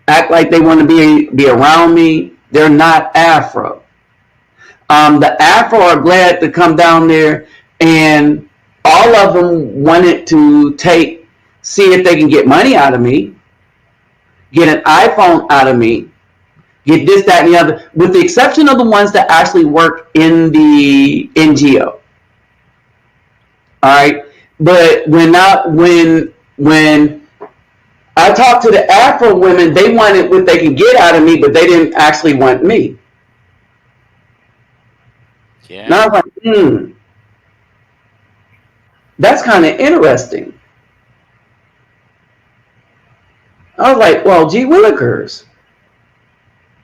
act like they want to be around me, they're not Afro. The Afro are glad to come down there, and all of them wanted to see if they can get money out of me, get an iPhone out of me, get this, that, and the other, with the exception of the ones that actually work in the NGO. All right, but when I talked to the Afro women, they wanted what they could get out of me, but they didn't actually want me. Yeah. And I was like, that's kind of interesting. I was like, well, gee willikers,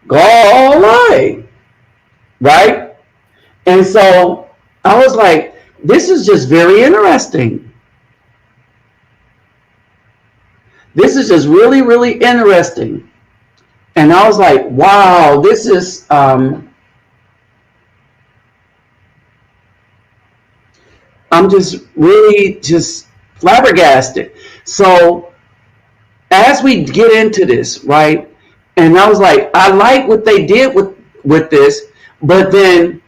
go all right, right? And so I was like, this is just very interesting. This is just really, really interesting. And I was like, wow, this is, I'm just really just flabbergasted. So as we get into this, right? And I was like, I like what they did with this, but then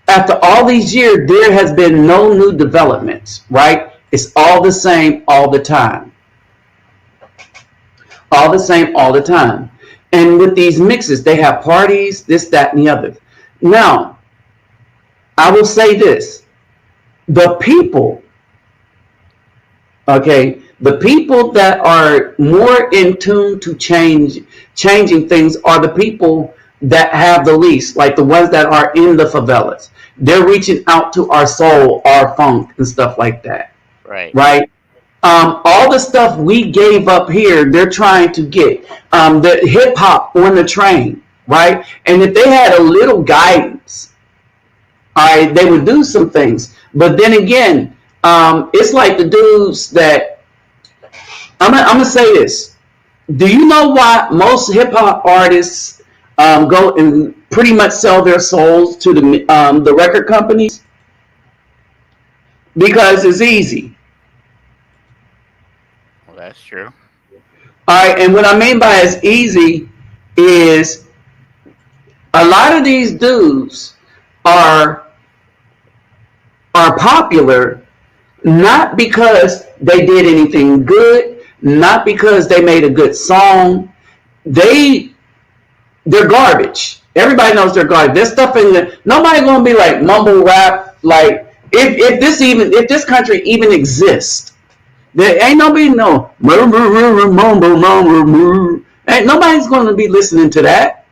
after all these years, there has been no new developments, right? It's all the same all the time. All the same all the time. And with these mixes, they have parties, this, that, and the other. Now, I will say this. The people, okay, the people that are more in tune to changing things are the people that have the least, like the ones that are in the favelas. They're reaching out to our soul, our funk, and stuff like that. Right. Right? All the stuff we gave up here, they're trying to get. The hip hop on the train, right? And if they had a little guidance, all right, they would do some things. But then again, it's like the dudes that, I'm gonna say this. Do you know why most hip hop artists go and pretty much sell their souls to the record companies? Because it's easy. Well, that's true. All right, and what I mean by it's easy is a lot of these dudes are popular not because they did anything good, not because they made a good song. They're garbage. Everybody knows they're garbage. There's stuff in there. Nobody's gonna be like mumble rap. Like if this country even exists, there ain't nobody know. Ain't nobody's gonna be listening to that,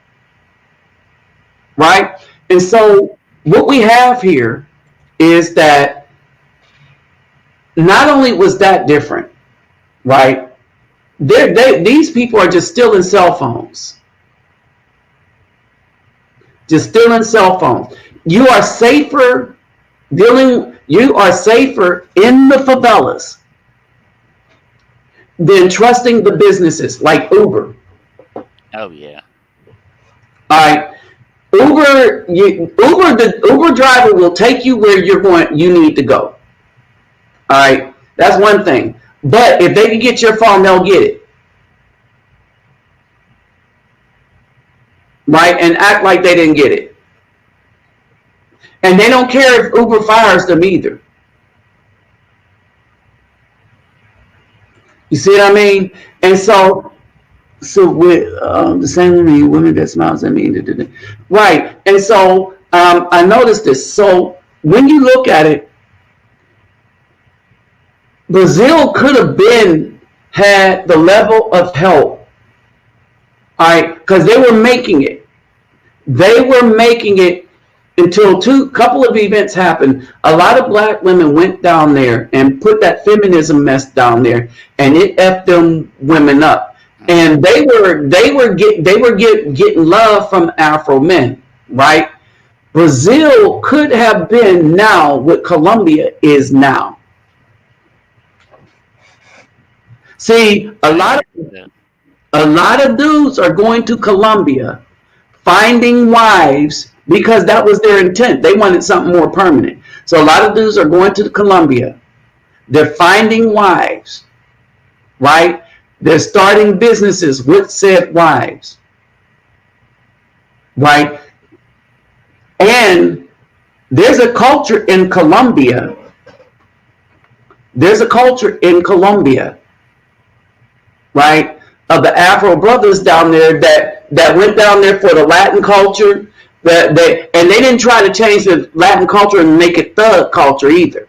right? And so what we have here is that not only was that different, right? These people are just stealing cell phones. Just stealing cell phones. You are safer in the favelas than trusting the businesses like Uber. Oh yeah. All right. The Uber driver will take you where you need to go. All right, that's one thing. But if they can get your phone, they'll get it. Right, and act like they didn't get it. And they don't care if Uber fires them either. You see what I mean? And so with the same women that smiles at me, right? And so I noticed this. So when you look at it, Brazil could have had the level of help, all right, because they were making it. They were making it until couple of events happened. A lot of black women went down there and put that feminism mess down there, and it effed them women up. And they were getting love from Afro men, right? Brazil could have been now what Colombia is now. See, a lot of dudes are going to Colombia, finding wives because that was their intent. They wanted something more permanent. So a lot of dudes are going to Colombia. They're finding wives, right? They're starting businesses with said wives, right? And there's a culture in Colombia. There's a culture in Colombia, right, of the Afro brothers down there that went down there for the Latin culture. And they didn't try to change the Latin culture and make it thug culture either.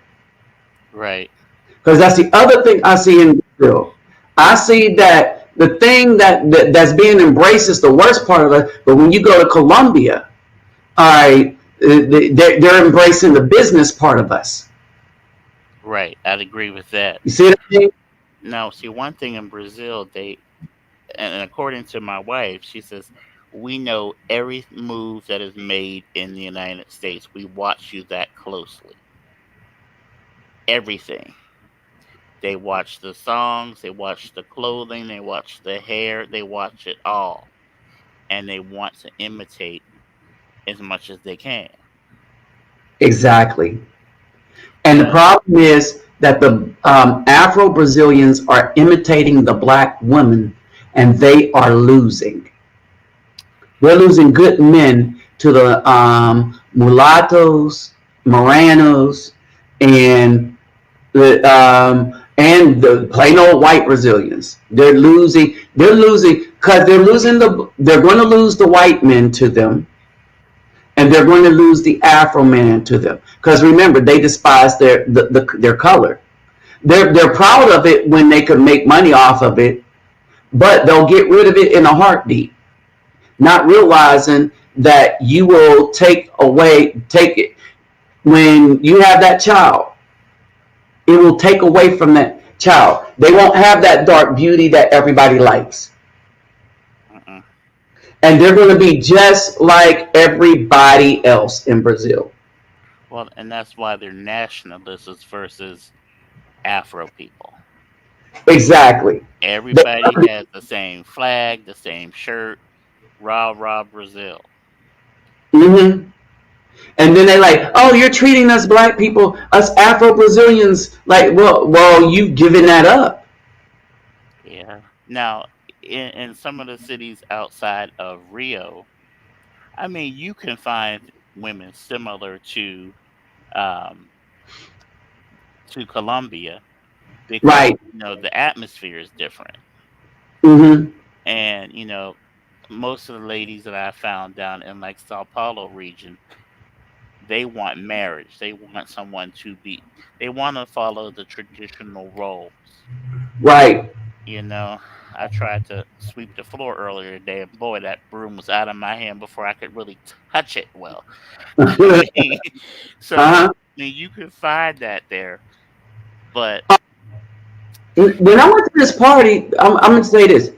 Right. Because that's the other thing I see in Brazil. I see that the thing that's being embraced is the worst part of it. But when you go to Colombia, all right, they're embracing the business part of us. Right. I'd agree with that. You see what I mean? Now, see, one thing in Brazil, and according to my wife, she says, we know every move that is made in the United States. We watch you that closely. Everything. They watch the songs, they watch the clothing, they watch the hair, they watch it all. And they want to imitate as much as they can. Exactly. And the problem is that the Afro-Brazilians are imitating the black women, and they are losing. We're losing good men to the mulattoes, Moranos, and the plain old white Brazilians. They're losing because they're going to lose the white men to them, and they're going to lose the Afro man to them. Because remember, they despise their color. They're proud of it when they can make money off of it, but they'll get rid of it in a heartbeat, not realizing that you will take it when you have that child. It will take away from that child. They won't have that dark beauty that everybody likes. And they're going to be just like everybody else in Brazil. Well, and that's why they're nationalists versus Afro people. Exactly. Everybody has the same flag, the same shirt. Rah, rah, Brazil. Mm-hmm. And then they like, oh, you're treating us black people, us Afro-Brazilians, like, well, you've given that up. Yeah. Now, in some of the cities outside of Rio, I mean, you can find women similar um, to Colombia because Right. the atmosphere is different, Mm-hmm. and most of the ladies that I found down in like Sao Paulo region, they want marriage. They want someone they want to follow the traditional roles. Right. I tried to sweep the floor earlier today, and boy, that broom was out of my hand before I could really touch it well. So, Uh-huh. you can find that there, but When I went to this party, I'm going to say this.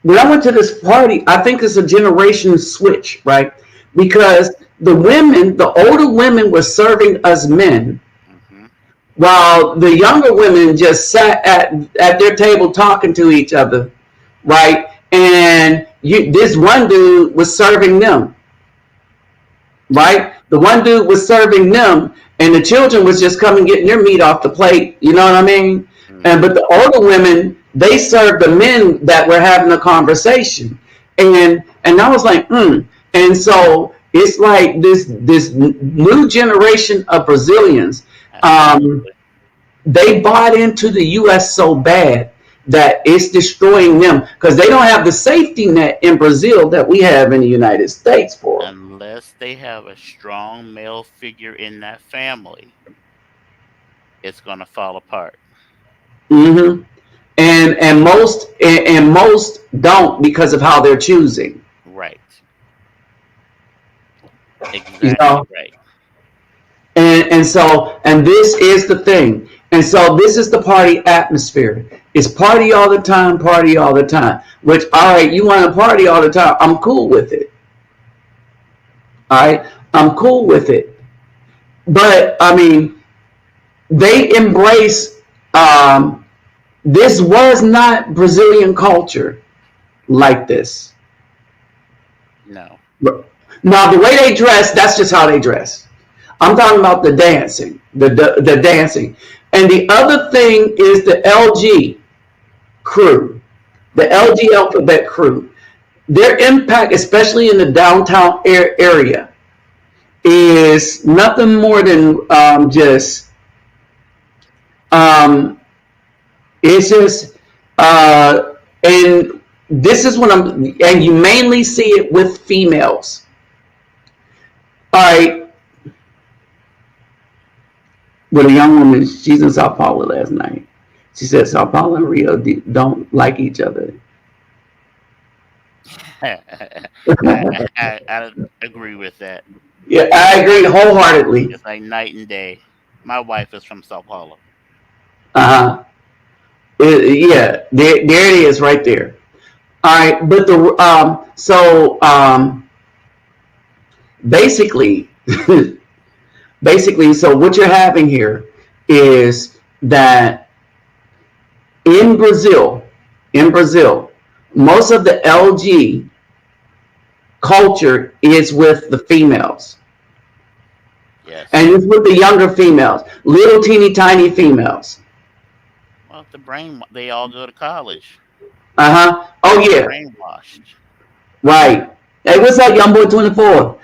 When I went to this party, I think it's a generation switch, right? Because the older women were serving us men, while the younger women just sat at their table talking to each other, right? And this one dude was serving them, right? The one dude was serving them, and the children was just coming getting their meat off the plate. You know what I mean? But the older women, they served the men that were having a conversation, and I was like, And so it's like this new generation of Brazilians. They bought into the U.S. so bad that it's destroying them because they don't have the safety net in Brazil that we have in the United States for them. Unless they have a strong male figure in that family, it's going to fall apart. Mm-hmm. And most don't because of how they're choosing. Right. You Exactly know, right. and this is the thing. And so this is the party atmosphere. It's party all the time, party all the time. Which, all right, you want to party all the time? I'm cool with it. All right, I'm cool with it. But I mean, they embrace. This was not Brazilian culture like this. No. Now, the way they dress, that's just how they dress. I'm talking about the dancing, the dancing. And the other thing is the LG crew, the LG alphabet crew. Their impact, especially in the downtown area, is nothing more than just, um, it's just, and this is what and you mainly see it with females. All right, with a young woman, she's in Sao Paulo last night. She said Sao Paulo and Rio don't like each other. I agree with that. Yeah, I agree wholeheartedly. It's like night and day. My wife is from Sao Paulo. Uh huh. Yeah, there it is, right there. All right, but basically, basically, so what you're having here is that in Brazil, in Brazil, most of the LG culture is with the females. Yes. And it's with the younger females, little teeny tiny females. Well, the brain, they all go to college. Uh huh. Oh They're yeah, brainwashed. right. Hey, what's up, young boy 24?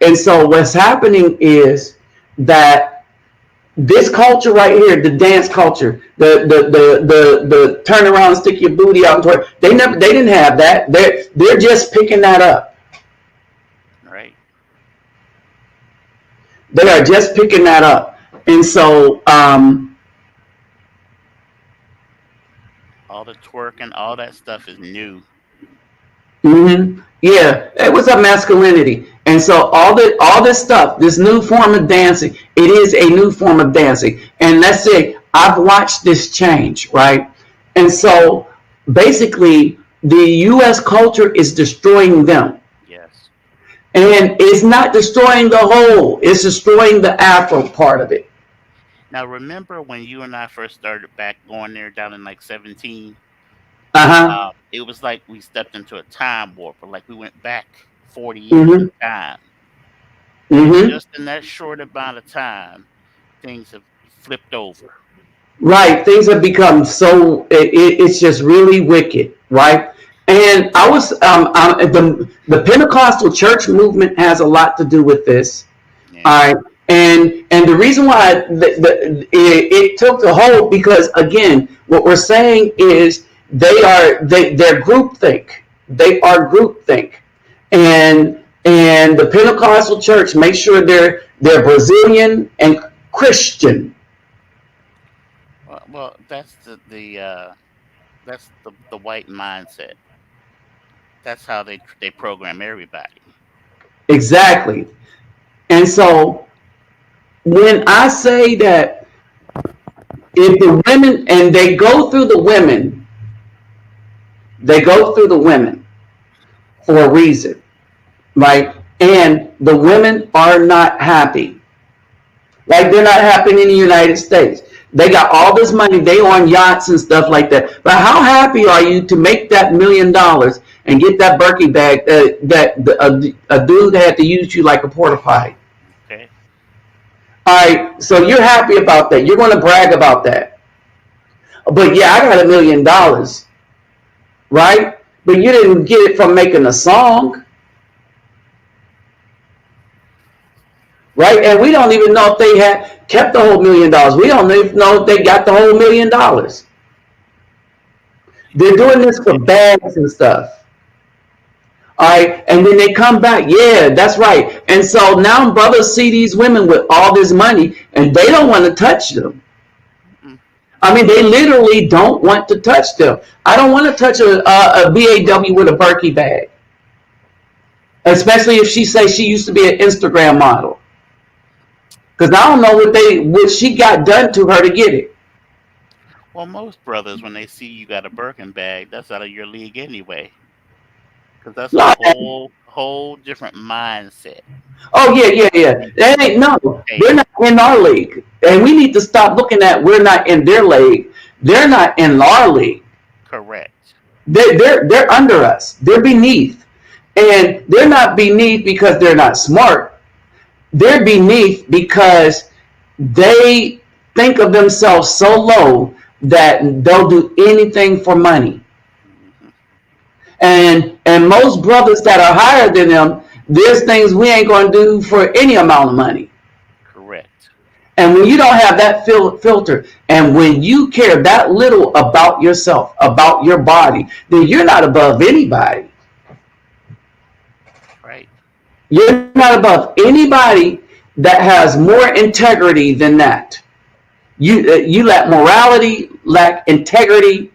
And so what's happening is that this culture right here, the dance culture, the turn around and stick your booty out and twerk, they didn't have that. They're just picking that up. Right. They are just picking that up. And so All the twerking, all that stuff is new. yeah, it was a masculinity. And so all this stuff, this new form of dancing, it is a new form of dancing. And let's say I've watched this change, right? And so basically the US culture is destroying them. Yes. And it's not destroying the whole, it's destroying the Afro part of it. Now, remember when you and I first started back going there down in like 17? Uh-huh. It was like we stepped into a time warp, or like we went back 40 years Mm-hmm. in time. And Mm-hmm. just in that short amount of time, things have flipped over. Right, things have become so it's just really wicked, right? And I was the Pentecostal church movement has a lot to do with this. Yeah. All right, and the reason why it took the hold because again, what we're saying is they're groupthink. They are groupthink, and the Pentecostal church makes sure they're Brazilian and Christian. Well, that's the white mindset. That's how they program everybody. Exactly. And so when I say that if the women and they go through the women for a reason, right? And the women are not happy. Like they're not happy in the United States. They got all this money, they on yachts and stuff like that. But how happy are you to make that $1 million and get that Birkin bag a dude had to use you like a porta potty? Okay. All right, so you're happy about that. You're going to brag about that. But yeah, I got $1 million, right? But you didn't get it from making a song, right? And we don't even know if they had kept the whole $1 million. We don't even know if they got the whole $1 million. They're doing this for bags and stuff. All right, and then they come back. Yeah, that's right. And so now brothers see these women with all this money, and they don't want to touch them. Mm. I mean, they literally don't want to touch them. I don't want to touch a BAW with a Birkin bag. especially if she says she used to be an Instagram model. Because I don't know what she got done to her to get it. Well, most brothers, when they see you got a Birkin bag, that's out of your league anyway. Because that's a Like, whole different mindset. oh yeah. That ain't no. They're not in our league, and we need to stop looking at we're not in their league. They're not in our league. Correct. They're under us. They're beneath, and they're not beneath because they're not smart. They're beneath because they think of themselves so low that they'll do anything for money. And most brothers that are higher than them, there's things we ain't going to do for any amount of money. Correct. And when you don't have that filter, and when you care that little about yourself, about your body, then you're not above anybody. Right. You're not above anybody that has more integrity than that. You lack morality, lack integrity,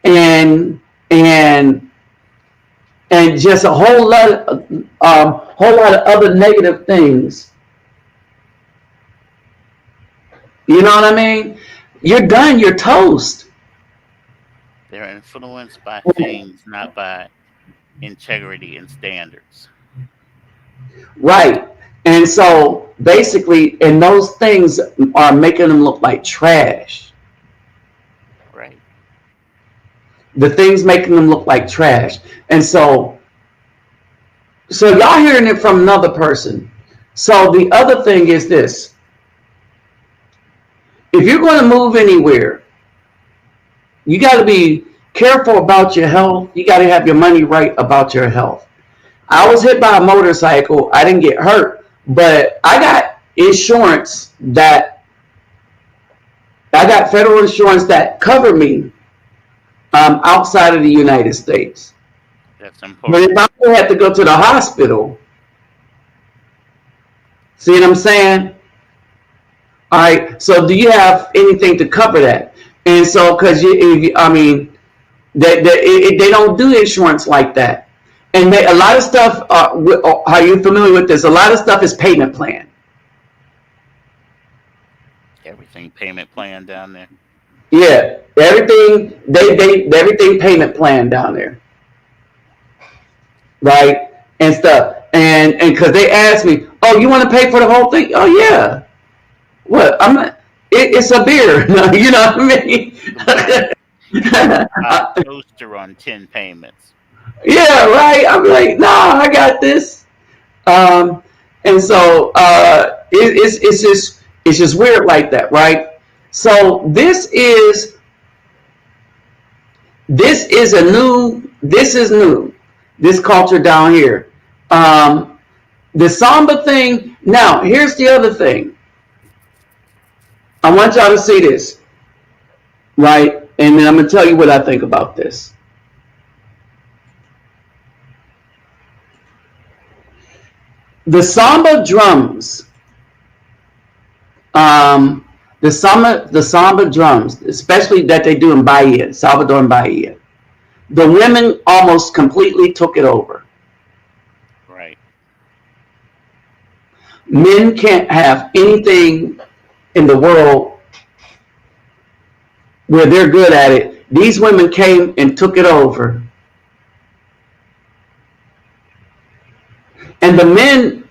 and just a whole lot of other negative things. You know what I mean? You're done. You're toast. They're influenced by things, not by integrity and standards. Right. And so basically, and those things are making them look like trash. Right. The things making them look like trash. And so y'all hearing it from another person. So the other thing is this. If you're going to move anywhere, you got to be careful about your health. You got to have your money right about your health. I was hit by a motorcycle. I didn't get hurt, but I got insurance I got federal insurance that covered me outside of the United States. That's But important. if I had to go to the hospital, see what I'm saying? All right. So do you have anything to cover that? And so, because they don't do insurance like that. And a lot of stuff, are you familiar with this? A lot of stuff is payment plan. Everything payment plan down there. Yeah, everything everything payment plan down there, right? And stuff, and because they asked me, oh, you want to pay for the whole thing? Oh yeah. What? I'm not. It's a beer. You know what I mean? Hot toaster on 10 payments. Yeah, right. I'm like, nah, I got this. And so it's just weird like that, right? So this is new. This culture down here. The Samba thing. Now, here's the other thing. I want y'all to see this, right? And then I'm gonna tell you what I think about this. The Samba drums, the Samba drums, especially that they do in Bahia, Salvador and Bahia, the women almost completely took it over. Right. Men can't have anything in the world where they're good at it. These women came and took it over. And the men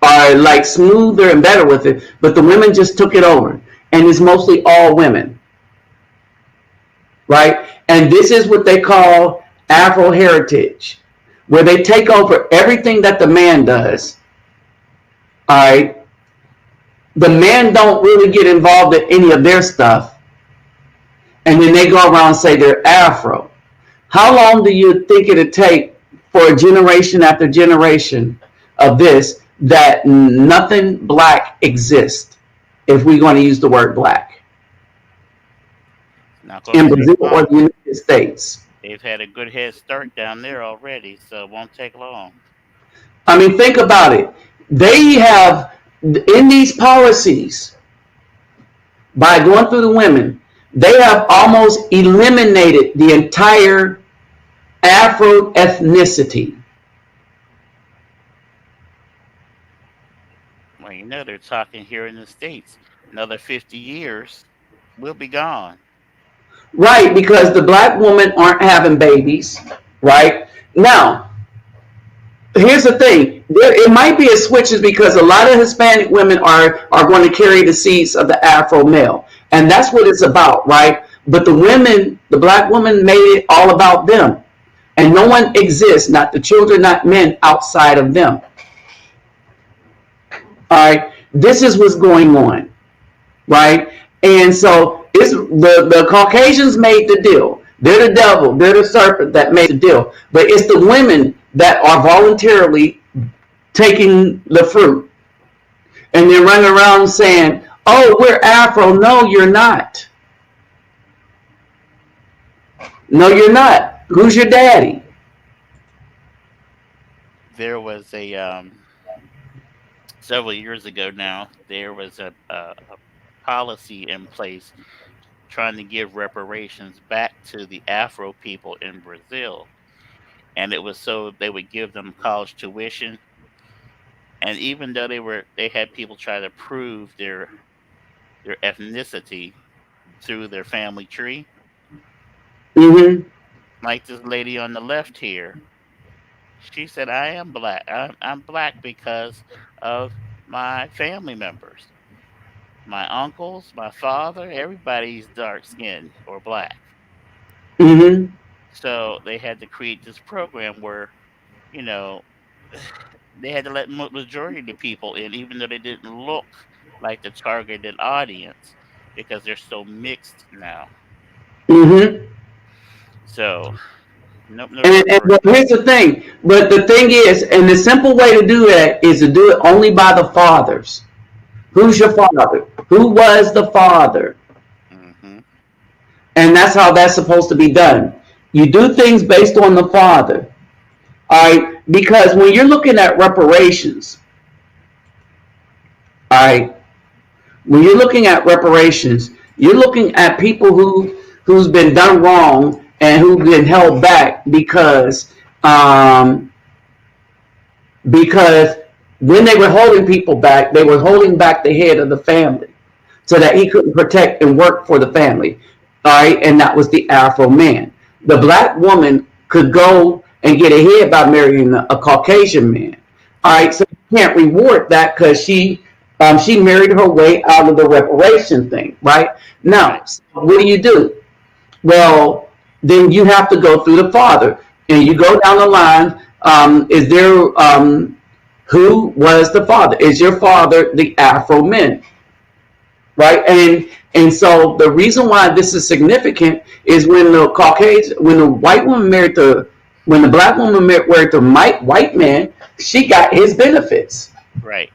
are like smoother and better with it, but the women just took it over. And it's mostly all women. Right? And this is what they call Afro heritage, where they take over everything that the man does. All right? The men don't really get involved in any of their stuff. And then they go around and say they're Afro. How long do you think it'd take for generation after generation of this that nothing black exists, if we're going to use the word black, in Brazil or the United States? They've had a good head start down there already, so it won't take long. I mean, think about it. They have, in these policies, by going through the women, they have almost eliminated the entire Afro ethnicity. You know, they're talking here in the States. Another 50 years, we'll be gone. Right, because the black women aren't having babies, right? Now, here's the thing. It might be a switches because a lot of Hispanic women are going to carry the seeds of the Afro male. And that's what it's about, right? But the women, the black women made it all about them. And no one exists, not the children, not men, outside of them. All right? This is what's going on, right? And so it's the Caucasians made the deal. They're the devil. They're the serpent that made the deal. But it's the women that are voluntarily taking the fruit. And they're running around saying, oh, we're Afro. No, you're not. No, you're not. Who's your daddy? There was a several years ago now. There was a policy in place trying to give reparations back to the Afro people in Brazil, and it was so they would give them college tuition. And even though they had people try to prove their ethnicity through their family tree, Mm-hmm. like this lady on the left here, she said, "I am black. I'm black because of my family members, my uncles, my father. Everybody's dark skinned or black." Mm-hmm. So they had to create this program where, you know, they had to let majority of the people in, even though they didn't look like the targeted audience, because they're so mixed now. Mm-hmm. So no But reparations. here's the thing. But the thing is, and the simple way to do that is to do it only by the fathers. Who's your father? Who was the father? Hmm. And that's how that's supposed to be done. You do things based on the father. All right? Because when you're looking at reparations, all right, when you're looking at reparations, you're looking at people who's been done wrong and who've been held back um, because when they were holding people back, they were holding back the head of the family so that he couldn't protect and work for the family. All right, and that was the Afro man. The black woman could go and get ahead by marrying a Caucasian man. All right, so you can't reward that because she married her way out of the reparation thing, right? Now, Right. what do? Well, then you have to go through the father, and you go down the line. Is there who was the father? Is your father the Afro man? Right? And so the reason why this is significant is when the white woman married when the black woman married the white man, she got his benefits. Right.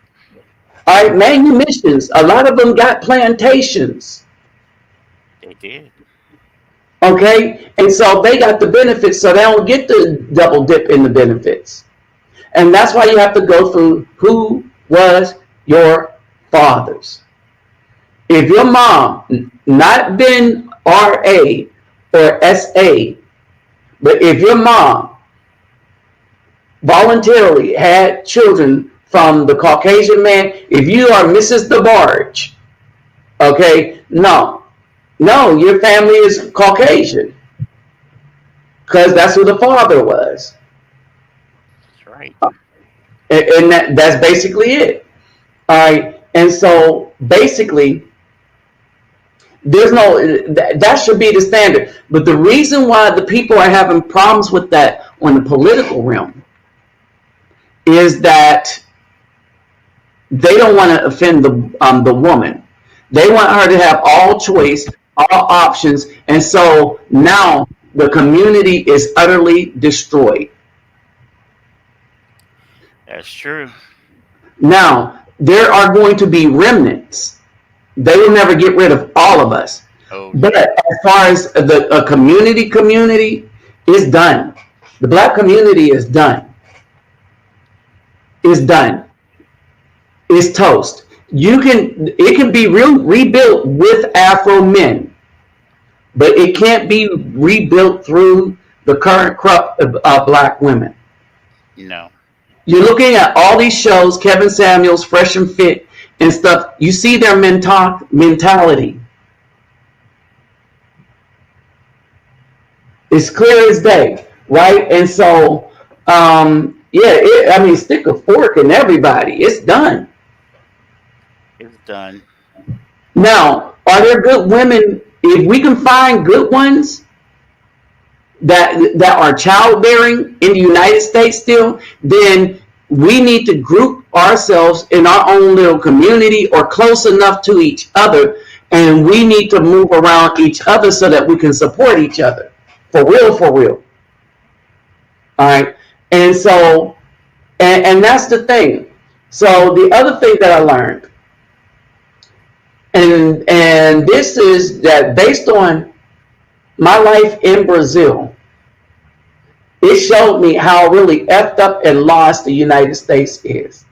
All right, manumissions. A lot of them got plantations. They did. Okay, and so they got the benefits, so they don't get the double dip in the benefits. And that's why you have to go through who was your fathers. If your mom not been RA or SA, but if your mom voluntarily had children from the Caucasian man, if you are Mrs. DeBarge, okay, no, your family is Caucasian because that's who the father was, That's right. and that's basically it. All right, and so basically there's no that should be the standard. But the reason why the people are having problems with that on the political realm is that they don't want to offend the woman. They want her to have all choice, all options, and so now the community is utterly destroyed. That's true. Now there are going to be remnants. They will never get rid of all of us. Oh But no. as far as the community is done. The black community is done. Is done. Is toast. It can be rebuilt with Afro men, but it can't be rebuilt through the current crop of black women. No. You're looking at all these shows, Kevin Samuels, Fresh and Fit, and stuff, you see their mentality. It's clear as day, right? And so, stick a fork in everybody. It's done. It's done. Now, are there good women? If we can find good ones that are childbearing in the United States still, then we need to group ourselves in our own little community or close enough to each other, and we need to move around each other so that we can support each other. For real, for real. All right. And so, and that's the thing. So the other thing that I learned, and this is that based on my life in Brazil, it showed me how really effed up and lost the United States is.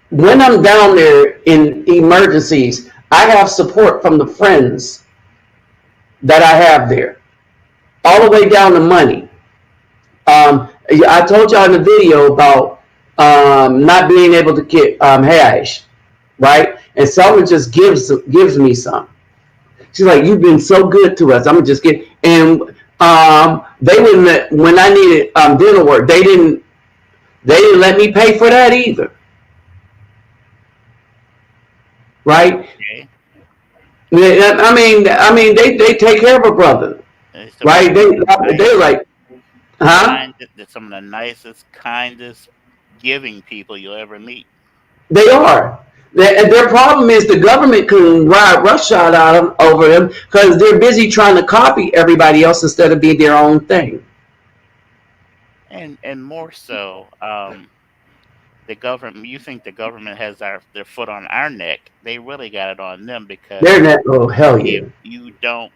When I'm down there in emergencies, I have support from the friends that I have there, all the way down to money. I told y'all in the video about not being able to get hash, right? And someone just gives me some. She's like, "You've been so good to us. I'm gonna just get." And they wouldn't when I needed dental work. They didn't let me pay for that either, right? Okay. I mean, they take care of a brother, right? They're like, huh? They're some of the nicest, kindest, giving people you'll ever meet. They are. Their problem is the government can ride roughshod over them because they're busy trying to copy everybody else instead of being their own thing. And more so, the government. You think the government has their foot on our neck? They really got it on them because They're not. Oh hell yeah! if you don't,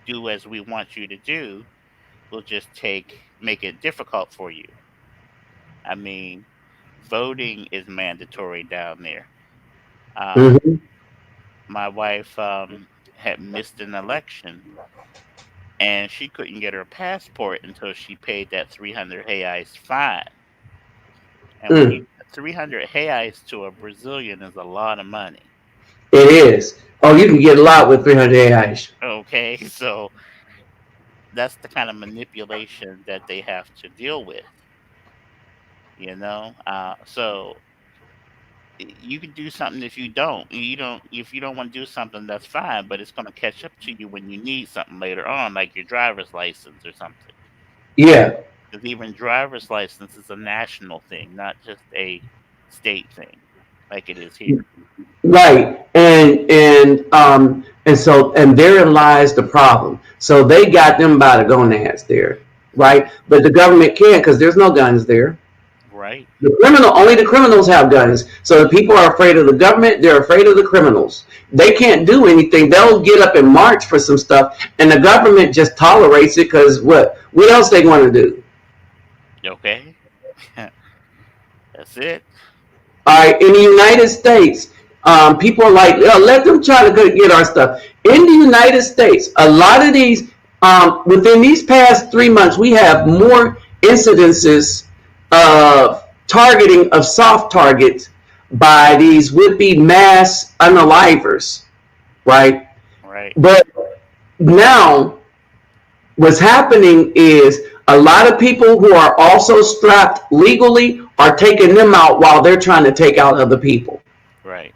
do as we want you to do, we'll just make it difficult for you. I mean, voting is mandatory down there. Um, Mm-hmm. my wife had missed an election, and she couldn't get her passport until she paid that 300 reais fine. And when you Mm. 300 reais to a Brazilian is a lot of money. It is. Oh, you can get a lot with 300 AI. Okay, so that's the kind of manipulation that they have to deal with. So you can do something if you don't want to do something, that's fine, but it's going to catch up to you when you need something later on, like your driver's license or something. Yeah. Because even driver's license is a national thing, not just a state thing, like it is here. Right. And therein lies the problem. So they got them by the gonads there, right? But the government can't because there's no guns there. Right. Only the criminals have guns. So the people are afraid of the government. They're afraid of the criminals. They can't do anything. They'll get up and march for some stuff, and the government just tolerates it because what? What else they want to do? Okay. That's it. All right. In the United States, people are like, "Oh, let them try to get our stuff." In the United States, a lot of these, within these past 3 months, we have more incidences of targeting of soft targets by these would-be mass unalivers, right? Right. But now what's happening is a lot of people who are also strapped legally are taking them out while they're trying to take out other people. Right.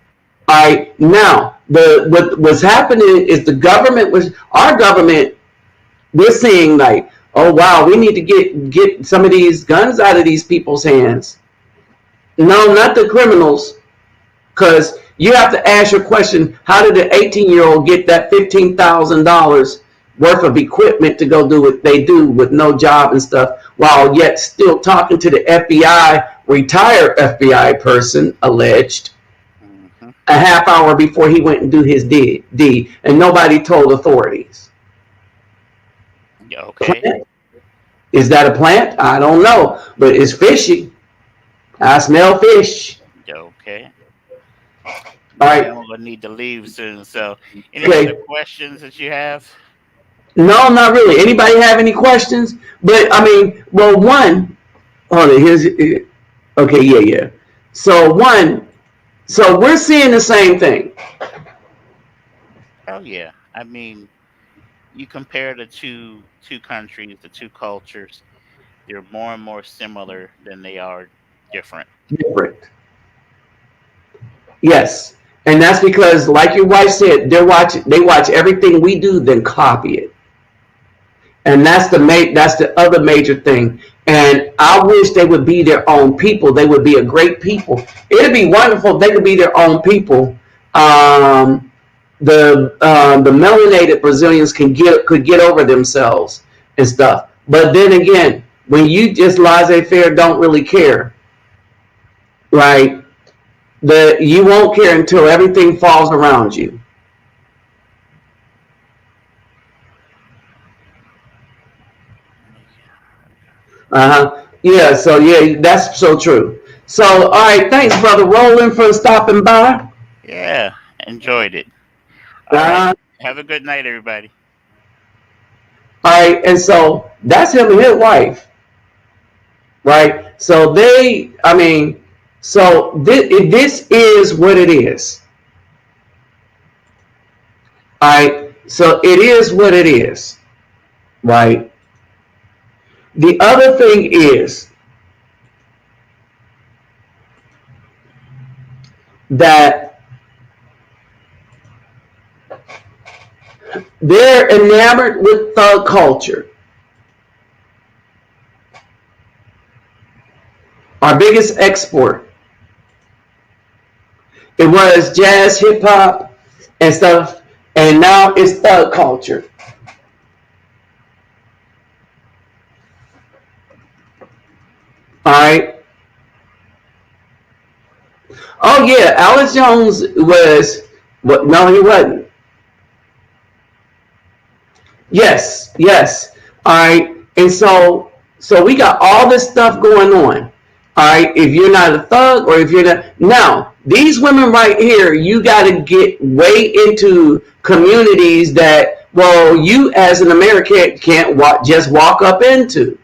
All right. Now, what's happening is our government, we're seeing like, oh wow, we need to get some of these guns out of these people's hands. No, not the criminals, because you have to ask your question: how did an 18-year-old get that $15,000 worth of equipment to go do what they do with no job and stuff, while yet still talking to the FBI, retired FBI person, alleged, Hmm. a half hour before he went and do his deed, and nobody told authorities? Okay. Plant? Is that a plant? I don't know, but it's fishy. I smell fish. Okay. All But right. I'm gonna need to leave soon. So, any other Okay. questions that you have? No, not really. Anybody have any questions? But I mean, well, one. Hold on. Here's. Okay, yeah. So we're seeing the same thing. Oh yeah. I mean, you compare the two countries, the two cultures, they're more and more similar than they are different. Different. Yes. And that's because, like your wife said, they watch everything we do, then copy it. And that's the other major thing. And I wish they would be their own people. They would be a great people. It'd be wonderful if they could be their own people. Um, the melanated Brazilians could get over themselves and stuff. But then again, when you just laissez faire, don't really care, right? You won't care until everything falls around you. Yeah. So yeah, that's so true. So all right, thanks, brother Roland, for stopping by. Yeah, enjoyed it. All right. Uh, Have a good night, everybody. all right, and so that's him and his wife, right? So this is what it is. All right, so it is what it is, right? The other thing is that they're enamored with thug culture. Our biggest export. It was jazz, hip hop, and stuff, and now it's thug culture. All right. Oh yeah, Alex Jones was what? No, he wasn't. Yes. All right. And so we got all this stuff going on. All right. If you're not a thug, or if you're not, now these women right here, you got to get way into communities that, well, you as an American can't just walk up into.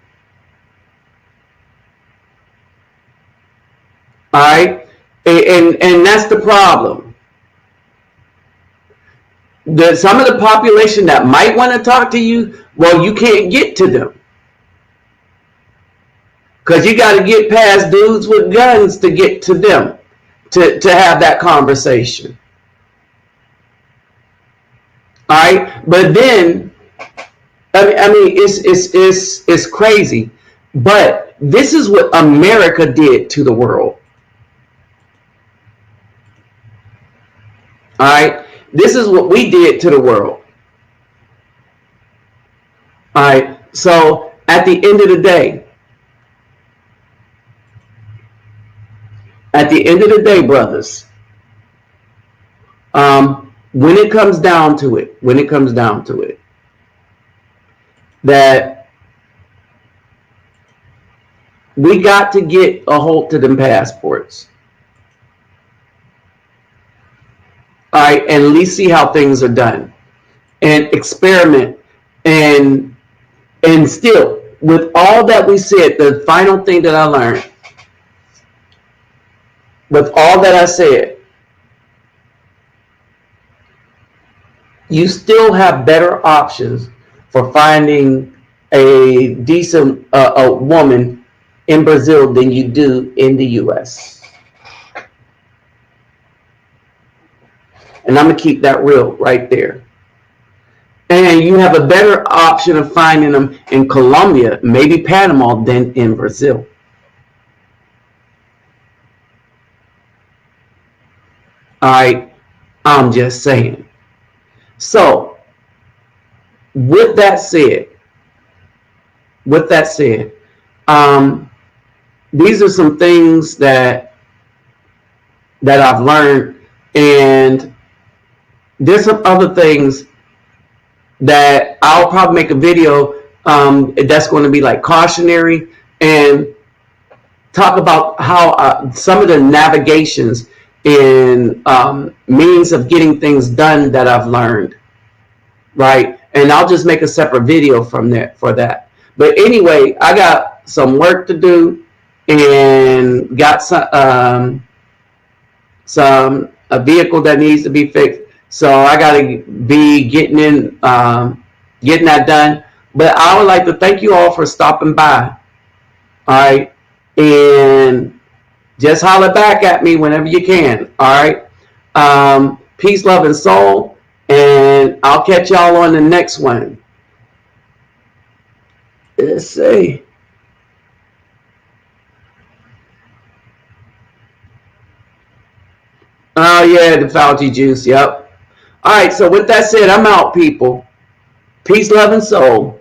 All right. And that's the problem. Some of the population that might want to talk to you, well, you can't get to them. Because you got to get past dudes with guns to get to them, to have that conversation. All right? But then, I mean it's crazy. But this is what America did to the world. All right? This is what we did to the world. All right? So at the end of the day, brothers, when it comes down to it, that we got to get a hold to them passports. All right, and at least see how things are done, and experiment, and still, with all that we said, the final thing that I learned, with all that I said, you still have better options for finding a decent a woman in Brazil than you do in the U.S. And I'm going to keep that real right there. And you have a better option of finding them in Colombia, maybe Panama, than in Brazil. All right, I'm just saying. So, with that said, these are some things that I've learned, and there's some other things that I'll probably make a video that's going to be like cautionary, and talk about how some of the navigations and means of getting things done that I've learned, right? And I'll just make a separate video from there for that. But anyway, I got some work to do, and got a vehicle that needs to be fixed. So I got to be getting that done. But I would like to thank you all for stopping by. All right, and just holler back at me whenever you can. All right. Peace, love, and soul. And I'll catch y'all on the next one. Let's see. Oh, yeah, the Fauci juice. Yep. All right. So with that said, I'm out, people. Peace, love, and soul.